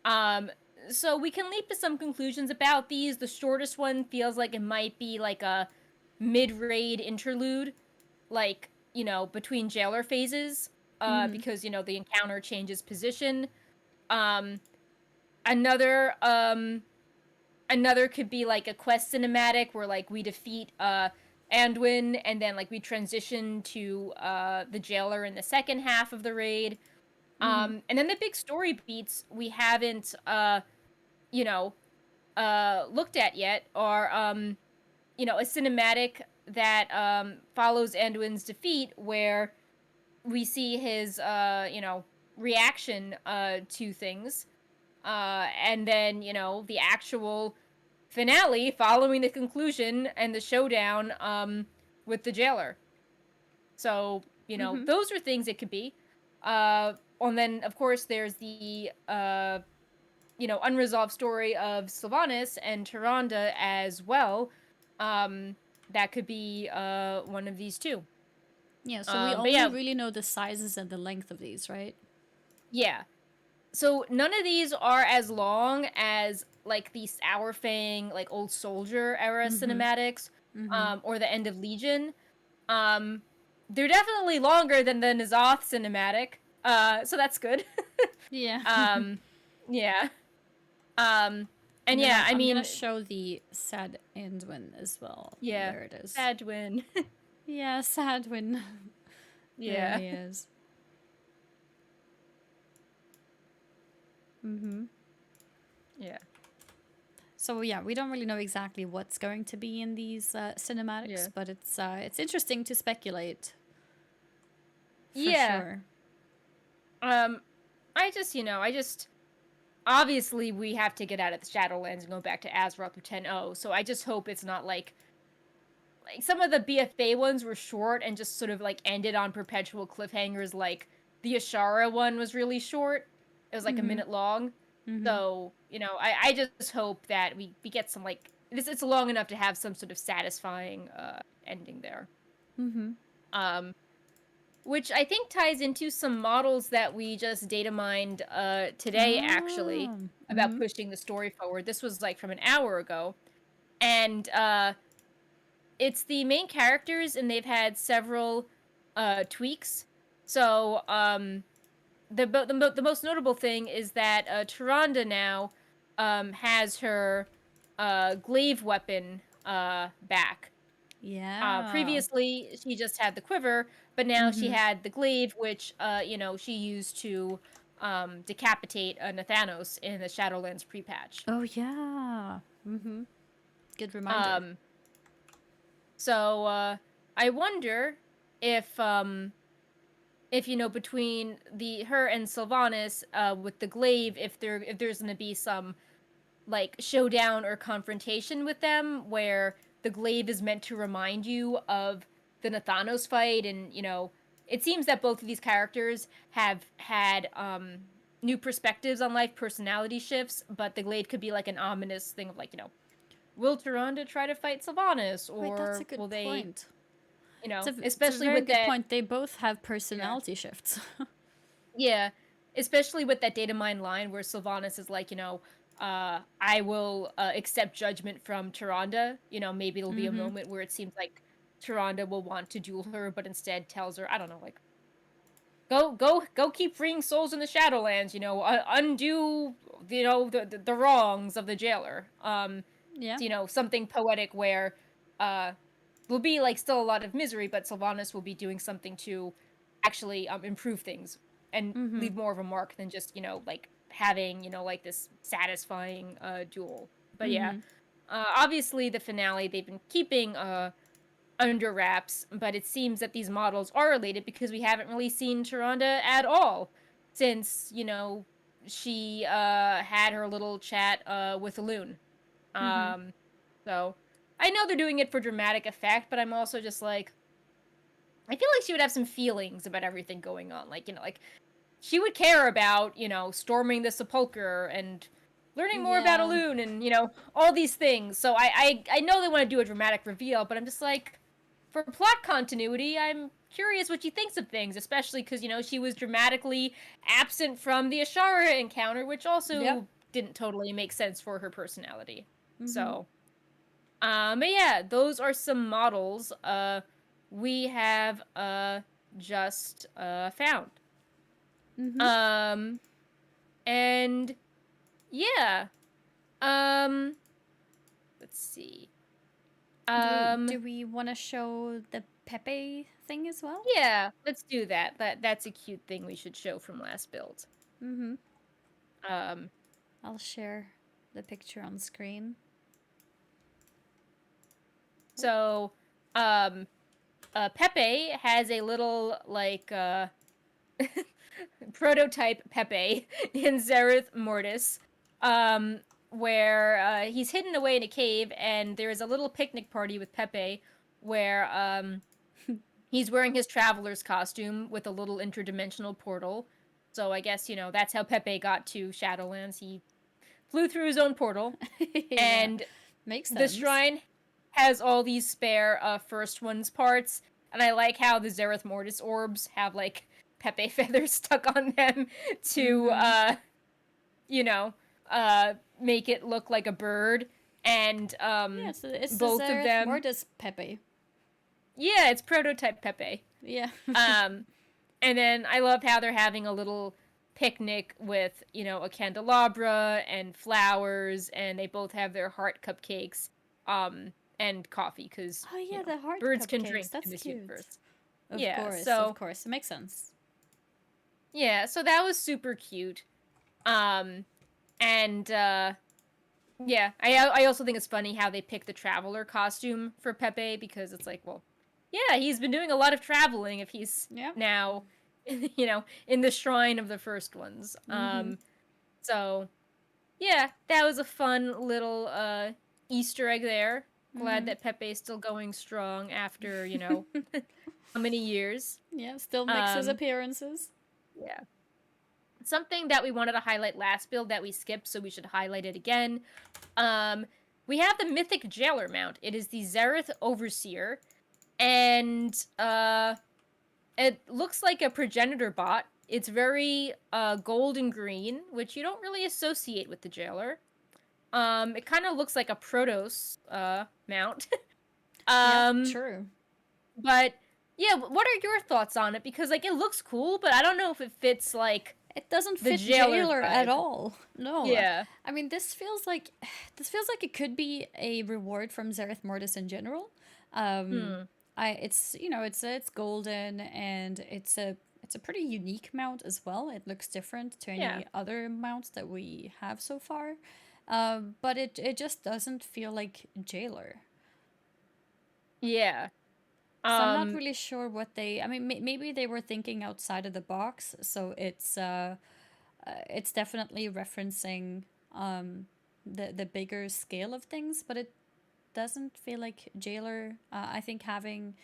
Um, so we can leap to some conclusions about these. The shortest one feels like it might be like a mid-raid interlude, like, between jailer phases, Mm-hmm. because, the encounter changes position. Um, another could be like a quest cinematic where like we defeat Anduin and then like we transition to the jailer in the second half of the raid. Mm-hmm. And then the big story beats we haven't looked at yet are, a cinematic that follows Anduin's defeat, where we see his, reaction to things, and then the actual finale following the conclusion and the showdown with the jailer. So those are things it could be. And then of course there's the unresolved story of Sylvanas and Tyrande as well. That could be one of these two. Yeah, so we only really know the sizes and the length of these, right? Yeah. So none of these are as long as like the Sour Fang, like Old Soldier era cinematics, or the End of Legion. They're definitely longer than the N'Zoth cinematic. So that's good. Yeah. Yeah. And yeah, I'm gonna show the sad Anduin as well. Yeah. There it is. Sadwin. Yeah, Sadwin. Yeah. There he is. Yeah. So yeah, we don't really know exactly what's going to be in these cinematics, but it's interesting to speculate. For sure. I just obviously we have to get out of the Shadowlands and go back to Azeroth with 10-0, so I just hope it's not like some of the BFA ones were short and just sort of like ended on perpetual cliffhangers. Like the Ashara one was really short. It was like a minute long. So, I just hope that we get some like it's long enough to have some sort of satisfying ending there. Which I think ties into some models that we just data mined today, actually, about pushing the story forward. This was like from an hour ago. And it's the main characters, and they've had several tweaks. So the most notable thing is that Tyrande now has her glaive weapon back. Yeah. Previously, she just had the quiver, but now she had the glaive, which she used to decapitate Nathanos in the Shadowlands pre-patch. Oh yeah. Good reminder. So I wonder if between her and Sylvanas with the glaive, if there's gonna be some like showdown or confrontation with them where the glaive is meant to remind you of the Nathanos fight. And it seems that both of these characters have had new perspectives on life, personality shifts, but the glaive could be like an ominous thing of like, will Tyrande try to fight Sylvanas, or that's a good will they point. especially it's a very with good that point. They both have personality shifts. Yeah, especially with that data mine line where Sylvanas is like, I will accept judgment from Tyrande. Maybe it'll be a moment where it seems like Tyrande will want to duel her, but instead tells her, I don't know, like, go keep freeing souls in the Shadowlands. Undo, the wrongs of the jailer. Yeah. Something poetic where there'll be like still a lot of misery, but Sylvanas will be doing something to actually improve things and leave more of a mark than just like having like this satisfying duel. But yeah, obviously the finale they've been keeping under wraps, but it seems that these models are related because we haven't really seen Tyrande at all since she had her little chat with Loon. So I know they're doing it for dramatic effect, but I'm also just like, I feel like she would have some feelings about everything going on. Like, like she would care about, storming the Sepulchre and learning more about Elune and, all these things. So I know they want to do a dramatic reveal, but I'm just like, for plot continuity, I'm curious what she thinks of things, especially because, she was dramatically absent from the Ashara encounter, which also didn't totally make sense for her personality. So, but yeah, those are some models we have just found. And yeah. Let's see. Do we want to show the Pepe thing as well? Yeah, let's do that. That's a cute thing we should show from last build. I'll share the picture on screen. So, Pepe has a little like prototype Pepe in Zereth Mortis, where he's hidden away in a cave, and there is a little picnic party with Pepe, where he's wearing his traveler's costume with a little interdimensional portal. So I guess that's how Pepe got to Shadowlands. He flew through his own portal, Yeah, and makes the sense. shrine has all these spare First Ones parts, and I like how the Zereth Mortis orbs have like Pepe feathers stuck on them to you know make it look like a bird, and Yeah, it's the both of Zereth them, Mortis Pepe. yeah, it's prototype Pepe. Yeah. um and then I love how they're having a little picnic with a candelabra and flowers, and they both have their heart cupcakes and coffee, because Oh yeah, the heart birds can cupcakes. drink in That's this cute. universe. Of Yeah, course, of so course. It makes sense. that was super cute. um and yeah, I also think it's funny how they pick the traveler costume for Pepe, because it's like, well, yeah, he's been doing a lot of traveling if he's Yeah. now in the shrine of the First Ones. So yeah, that was a fun little Easter egg there. Glad that Pepe's still going strong after, how many years. Yeah, still makes his Um appearances. yeah. Something that we wanted to highlight last build that we skipped, so we should highlight it again. Um we have the Mythic Jailer mount. It is the Zereth Overseer, and it looks like a progenitor bot. It's very gold and green, which you don't really associate with the Jailer. It kind of looks like a Protoss mount. Yep, um, true. but yeah, what are your thoughts on it? Because like it looks cool, but I don't know if it fits like It doesn't the fit Jailer Jailer at vibe. all. No. Yeah. I mean, this feels like it could be a reward from Zereth Mortis in general. Um Hmm. it's it's golden, and it's a pretty unique mount as well. It looks different to Yeah. any other mounts that we have so far. But it just doesn't feel like Jailer. Yeah. So I'm not Um. really sure what they. I mean, maybe they were thinking outside of the box. So it's definitely referencing the bigger scale of things, but it doesn't feel like Jailer. I think having,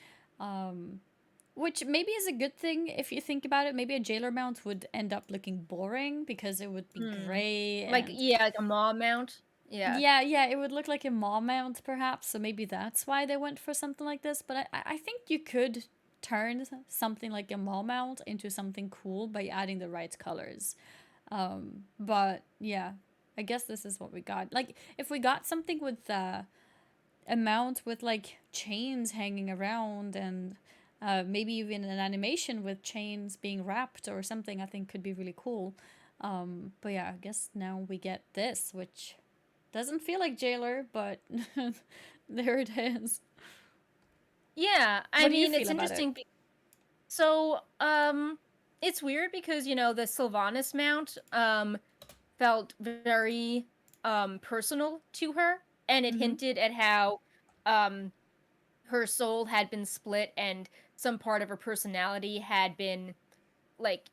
which maybe is a good thing if you think about it. Maybe a Jailer mount would end up looking boring because it would be Hmm. gray Like, and yeah, like a mom mount. Yeah. yeah, it would look like a mom mount perhaps. So maybe that's why they went for something like this. But I think you could turn something like a mom mount into something cool by adding the right colors. But yeah, I guess this is what we got. Like, if we got something with a mount with like chains hanging around, and maybe even an animation with chains being wrapped or something, I think could be really cool. But yeah, I guess now we get this, which doesn't feel like Jailer, but there it is. Yeah. I What do you mean, feel it's about it? interesting. So, it's weird because the Sylvanas mount felt very personal to her, and it Mm-hmm. hinted at how um her soul had been split, and some part of her personality had been like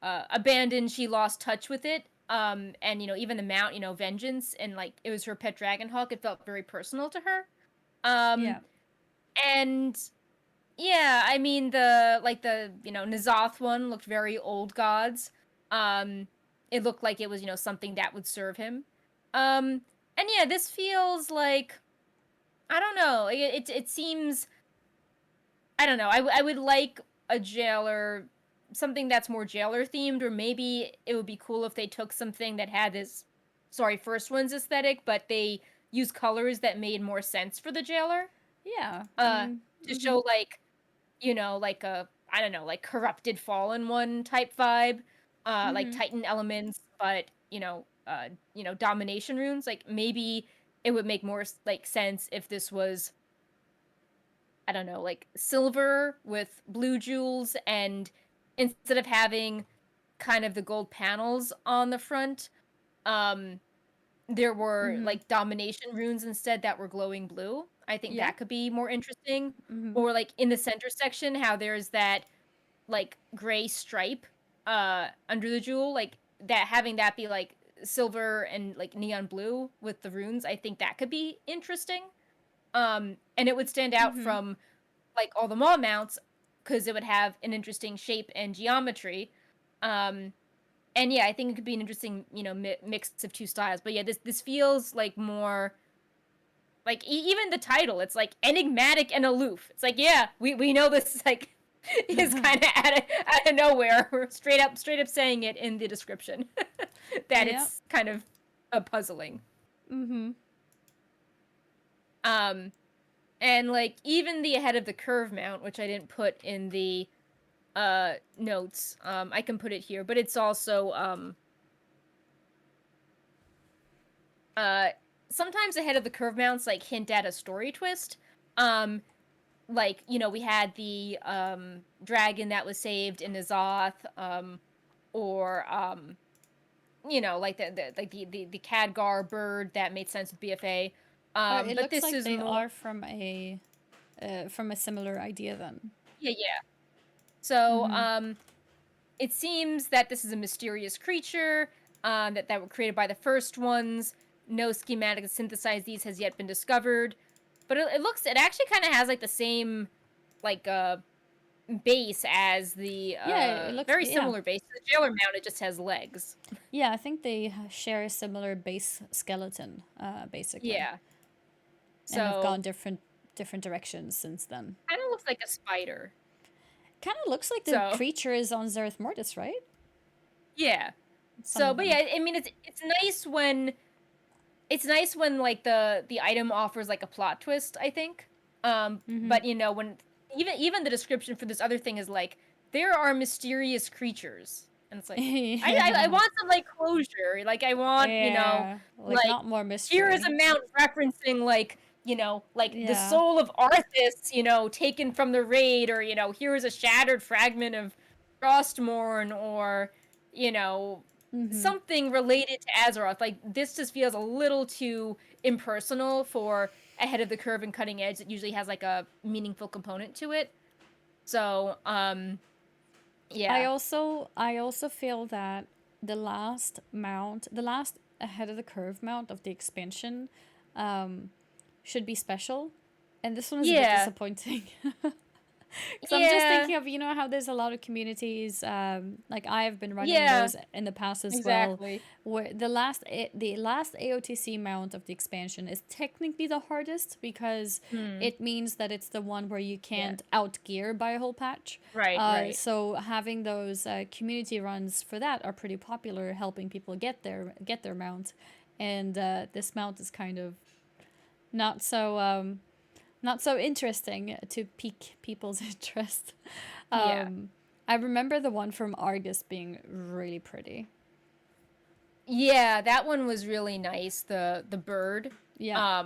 abandoned. She lost touch with it. And even the mount, vengeance, and like it was her pet dragon hawk. It felt very personal to her. Um, Yeah. and yeah, I mean the N'Zoth one looked very old gods. Um, it looked like it was something that would serve him. And yeah, this feels like, I don't know. It seems, I don't know. I would like a jailer, something that's more jailer themed, or maybe it would be cool if they took something that had this, sorry, First One's aesthetic, but they use colors that made more sense for the jailer. Yeah. I Uh, mean, to mm-hmm. show like like a, I don't know, like corrupted fallen one type vibe, like Mm-hmm. Titan elements, but domination runes. Like maybe it would make more like sense if this was, I don't know, like silver with blue jewels, and instead of having kind of the gold panels on the front, um there were like domination runes instead that were glowing blue. I think that could be more interesting. Or like in the center section, how there's that like gray stripe under the jewel, like that, having that be like silver and like neon blue with the runes. I think that could be interesting. And it would stand out from like all the mall mounts because it would have an interesting shape and geometry. And yeah, I think it could be an interesting, mix of two styles. But yeah, this feels like more like even the title. It's like enigmatic and aloof. It's like, yeah, we know this like is kind of out of nowhere. We're straight up saying it in the description that it's kind of puzzling. And like even the ahead of the curve mount, which I didn't put in the notes, I can put it here, but it's also sometimes ahead of the curve mounts like hint at a story twist. Like, we had the dragon that was saved in Azoth, or like the Khadgar bird that made sense with BFA. It but looks this like is they more are from a similar idea then. Yeah. So it seems that this is a mysterious creature that were created by the first ones. No schematic to synthesize these has yet been discovered, but it actually kind of has like the same like base as the it looks very similar base. The jailer mount, it just has legs. Yeah, I think they share a similar base skeleton, basically. Yeah. So, and have gone different directions since then. Kind of looks like a spider. Kind of looks like the creature is on Zereth Mortis, right? Yeah. But yeah, I mean, it's nice when like the item offers like a plot twist, I think. But when even the description for this other thing is like, there are mysterious creatures, and it's like I want some like closure. Like I want like not more mystery. Here is a mount referencing like the soul of Arthas, taken from the raid, or here is a shattered fragment of Frostmourne, or something related to Azeroth. Like this just feels a little too impersonal for ahead of the curve and cutting edge. It usually has like a meaningful component to it. So yeah. I also feel that the last ahead of the curve mount of the expansion should be special, and this one is a bit disappointing. So I'm just thinking of how there's a lot of communities, like I've been running those in the past as well, where the last AOTC mount of the expansion is technically the hardest because it means that it's the one where you can't outgear by a whole patch. Right. So having those community runs for that are pretty popular, helping people get their mount, and this mount is kind of not so interesting to pique people's interest. I remember the one from Argus being really pretty. Yeah, that one was really nice. The bird. Yeah.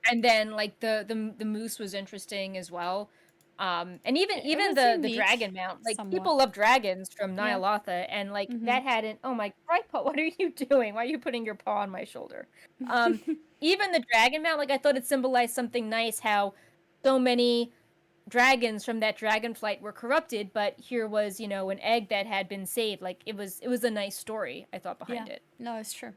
And then like the moose was interesting as well. And even the dragon mount. Like somewhat. People love dragons from Nyalotha, and like that had an right paw, what are you doing? Why are you putting your paw on my shoulder? Even the dragon mount, like I thought it symbolized something nice, how so many dragons from that dragon flight were corrupted, but here was, an egg that had been saved. Like it was a nice story, I thought, behind it. No, it's true.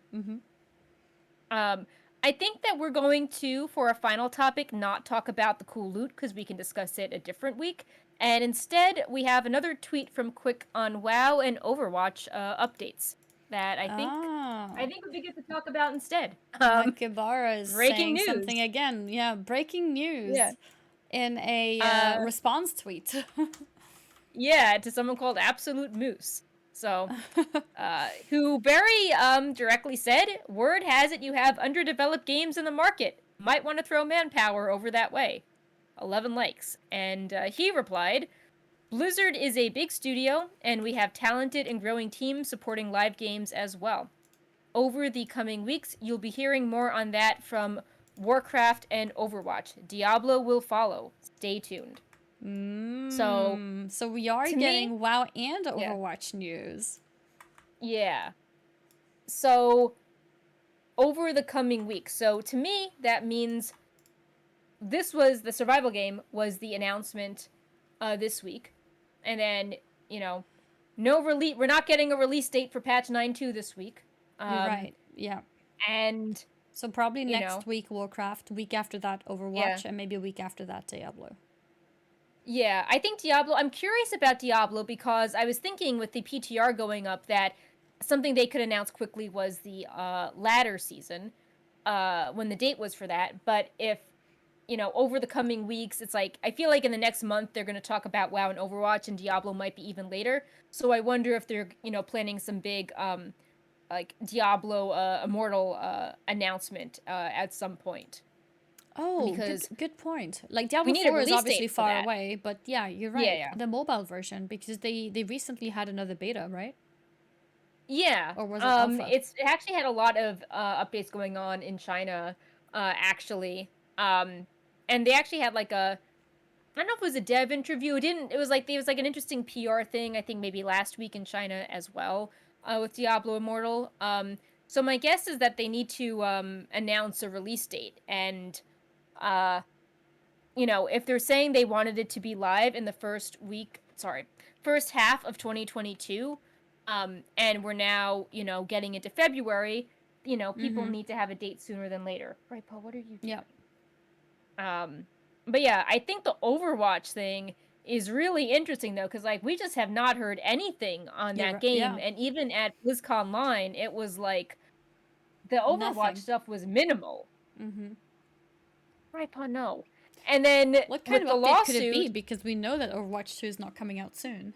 I think that we're going to, for a final topic, not talk about the cool loot because we can discuss it a different week. And instead, we have another tweet from Quick on WoW and Overwatch updates that I think would be good to talk about instead. Ybarra is saying something again. Yeah, breaking news. Yeah. In a response tweet. Yeah, to someone called Absolute Moose. So, who very directly said, "Word has it you have underdeveloped games in the market. Might want to throw manpower over that way." 11 likes. And he replied, "Blizzard is a big studio, and we have talented and growing teams supporting live games as well. Over the coming weeks, you'll be hearing more on that from Warcraft and Overwatch. Diablo will follow. Stay tuned." So we are getting WoW and Overwatch news. Yeah. So over the coming weeks. So to me, that means this was the survival game was the announcement this week. And then, no release. We're not getting a release date for patch 9.2 this week. You're right. Yeah. And so probably next week Warcraft, week after that Overwatch, and maybe a week after that Diablo. Yeah, I think Diablo, I'm curious about Diablo because I was thinking with the PTR going up that something they could announce quickly was the ladder season, when the date was for that. But if, over the coming weeks, it's like, I feel like in the next month they're going to talk about WoW and Overwatch, and Diablo might be even later. So I wonder if they're, planning some big, like, Diablo Immortal announcement at some point. Oh, because good point. Like Diablo 4 is obviously far away, but yeah, you're right. Yeah. The mobile version, because they recently had another beta, right? Yeah. Or was it alpha? It actually had a lot of updates going on in China, actually. And they actually had like I don't know if it was a dev interview. It was like an interesting PR thing, I think maybe last week in China as well, with Diablo Immortal. So my guess is that they need to announce a release date, and if they're saying they wanted it to be live in the first half of 2022, and we're now, getting into February, people need to have a date sooner than later. Right, Paul, what are you doing? Yeah. But yeah, I think the Overwatch thing is really interesting, though, because, like, we just have not heard anything on that game, and even at BlizzConline, it was like, the Overwatch stuff was minimal. Right, Paul, no. And then what kind of update could it be? Because we know that Overwatch 2 is not coming out soon.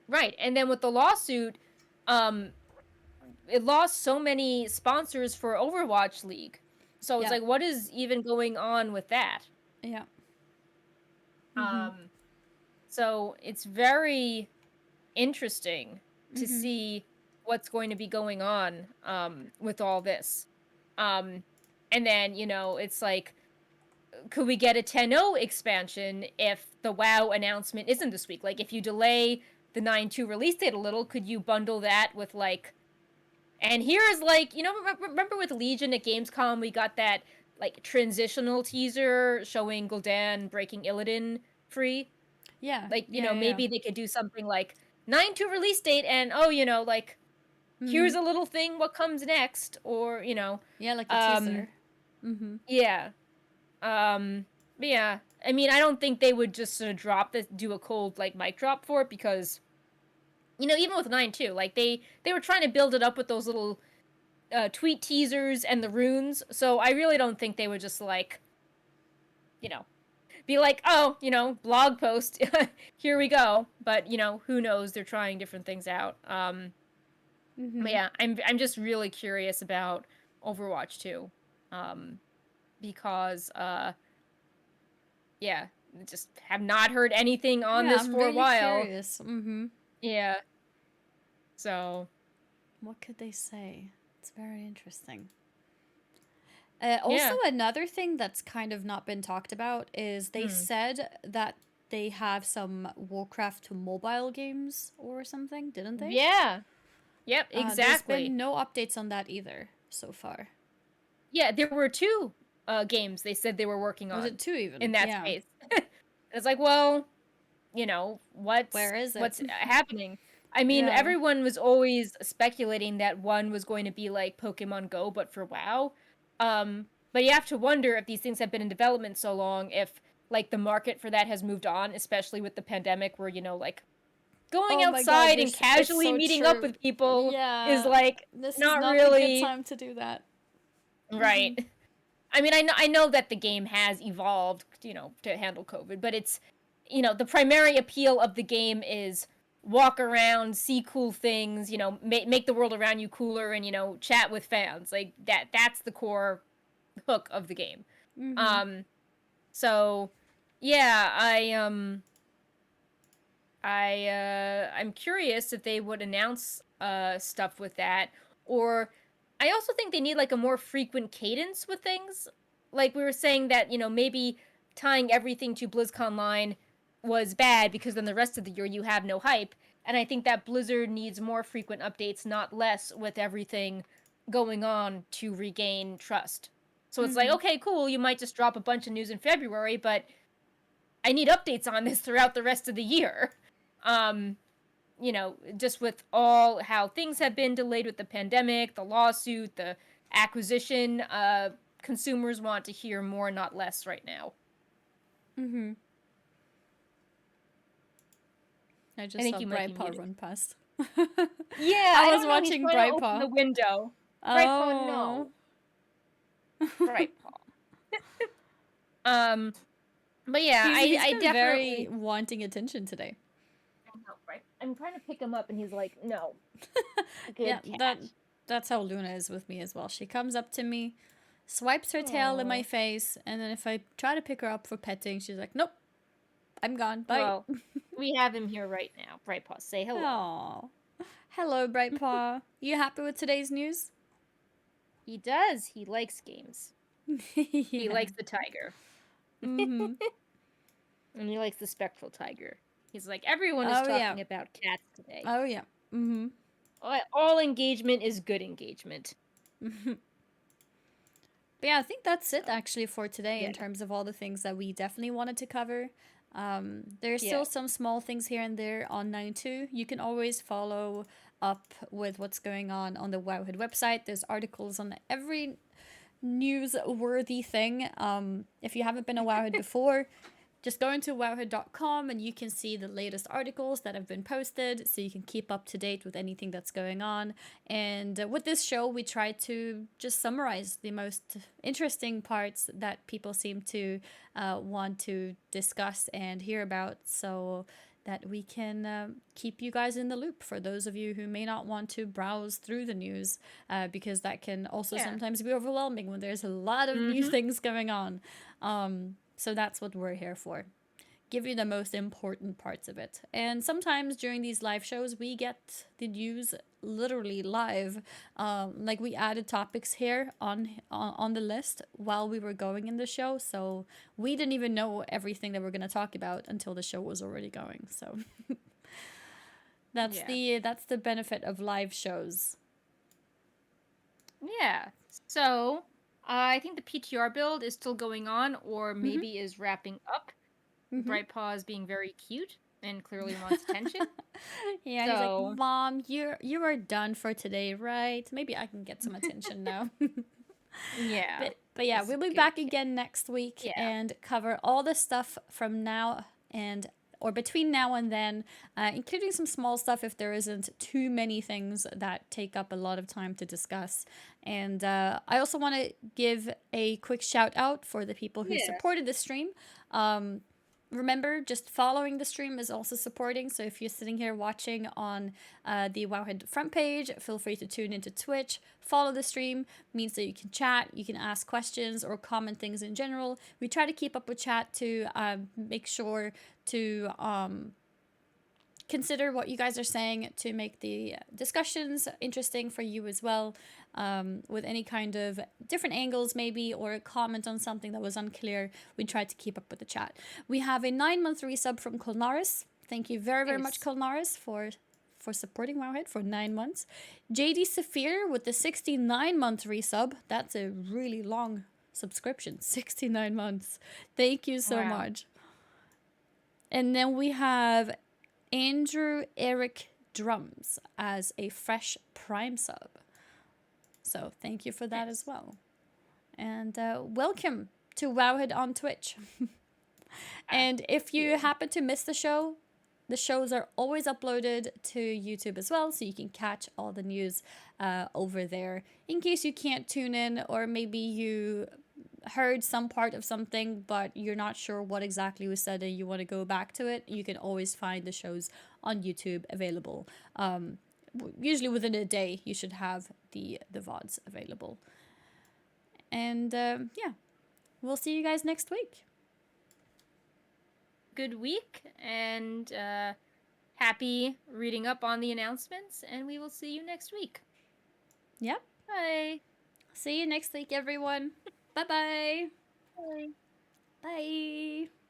Right, and then with the lawsuit, it lost so many sponsors for Overwatch League. So it's like, what is even going on with that? Yeah. So it's very interesting to see what's going to be going on with all this. And then, it's like, could we get a 10.0 expansion if the WoW announcement isn't this week? Like, if you delay the 9.2 release date a little, could you bundle that with, like, and here's, like, remember with Legion at Gamescom, we got that, like, transitional teaser showing Gul'dan breaking Illidan free? Yeah. Like, maybe they could do something like 9.2 release date and, like, here's a little thing, what comes next, or, Yeah, like a teaser. Yeah. But yeah, I mean, I don't think they would just sort of do a cold, like, mic drop for it, because, even with 9.2, like, they were trying to build it up with those little tweet teasers and the runes, so I really don't think they would just, like, be like, oh, blog post, here we go. But, who knows? They're trying different things out. But yeah, I'm just really curious about Overwatch 2. Because, yeah, just have not heard anything on this for a while. I'm curious. Yeah. So. What could they say? It's very interesting. Also, another thing that's kind of not been talked about is they said that they have some Warcraft to mobile games or something, didn't they? Yeah. Yep, exactly. There's been no updates on that either so far. Yeah, there were 2 games they said they were working on. Was it 2 even? In that space. It's like, well, where is it? What's happening? I mean, everyone was always speculating that one was going to be like Pokemon Go, but for WoW. But you have to wonder if these things have been in development so long, if, like, the market for that has moved on, especially with the pandemic, where, like, going outside and casually meeting up with people is, like, this not is not really a good time to do that. Right. I mean, I know that the game has evolved, to handle COVID, but it's, the primary appeal of the game is walk around, see cool things, make the world around you cooler, and, chat with fans. Like, that's the core hook of the game. So, yeah, I'm curious if they would announce stuff with that, or I also think they need, like, a more frequent cadence with things. Like, we were saying that, maybe tying everything to BlizzConline was bad because then the rest of the year you have no hype. And I think that Blizzard needs more frequent updates, not less, with everything going on to regain trust. So it's like, okay, cool, you might just drop a bunch of news in February, but I need updates on this throughout the rest of the year. You know, just with all how things have been delayed with the pandemic, the lawsuit, the acquisition, consumers want to hear more, not less right now. I just saw Brightpaw run past. Yeah, I was watching Brightpaw. Open the window. Oh. Brightpaw, no. Brightpaw. But yeah, he's I been definitely very wanting attention today. I know, right? I'm trying to pick him up, and he's like, "No." Good yeah, cat. That's how Luna is with me as well. She comes up to me, swipes her tail in my face, and then if I try to pick her up for petting, she's like, "Nope, I'm gone. Bye." Well, we have him here right now. Brightpaw, say hello. Aww. Hello, Brightpaw. You happy with today's news? He does. He likes games. Yeah. He likes the tiger. And he likes the spectral tiger. He's like, everyone is talking about cats today. Oh, yeah. All engagement is good engagement. But yeah, I think that's it actually for today in terms of all the things that we definitely wanted to cover. There's still some small things here and there on 9.2. You can always follow up with what's going on the Wowhead website. There's articles on every newsworthy thing. If you haven't been a Wowhead before, just go into wowhead.com and you can see the latest articles that have been posted, so you can keep up to date with anything that's going on. And with this show, we try to just summarize the most interesting parts that people seem to want to discuss and hear about, so that we can keep you guys in the loop for those of you who may not want to browse through the news, because that can also sometimes be overwhelming when there's a lot of new things going on. So that's what we're here for. Give you the most important parts of it. And sometimes during these live shows, we get the news literally live. Like we added topics here on the list while we were going in the show. So we didn't even know everything that we're going to talk about until the show was already going. So that's the benefit of live shows. Yeah. So I think the PTR build is still going on, or maybe is wrapping up. Brightpaw is being very cute and clearly wants attention. Yeah, he's like, Mom, you are done for today, right? Maybe I can get some attention now. Yeah. But yeah, we'll be back again next week and cover all the stuff from now or between now and then, including some small stuff if there isn't too many things that take up a lot of time to discuss. And I also want to give a quick shout out for the people who supported the stream. Remember, just following the stream is also supporting. So if you're sitting here watching on the Wowhead front page, feel free to tune into Twitch. Follow the stream means that you can chat, you can ask questions or comment things in general. We try to keep up with chat to make sure to consider what you guys are saying to make the discussions interesting for you as well, with any kind of different angles maybe, or a comment on something that was unclear. We try to keep up with the chat. We have a 9-month resub from Colnaris. Thank you very, very much, Colnaris, for supporting Wowhead for 9 months. JD Saphir with the 69-month resub. That's a really long subscription, 69 months. Thank you so much. And then we have Andrew Eric Drums as a fresh Prime sub. So thank you for that as well. And welcome to Wowhead on Twitch. And if you happen to miss the show, the shows are always uploaded to YouTube as well, so you can catch all the news over there. In case you can't tune in, or maybe you heard some part of something but you're not sure what exactly was said and you want to go back to it, you can always find the shows on YouTube available. Usually within a day you should have the VODs available. And we'll see you guys next week. Good week, and happy reading up on the announcements, and we will see you next week. Yep. Bye. See you next week, everyone. Bye-bye. Bye. Bye.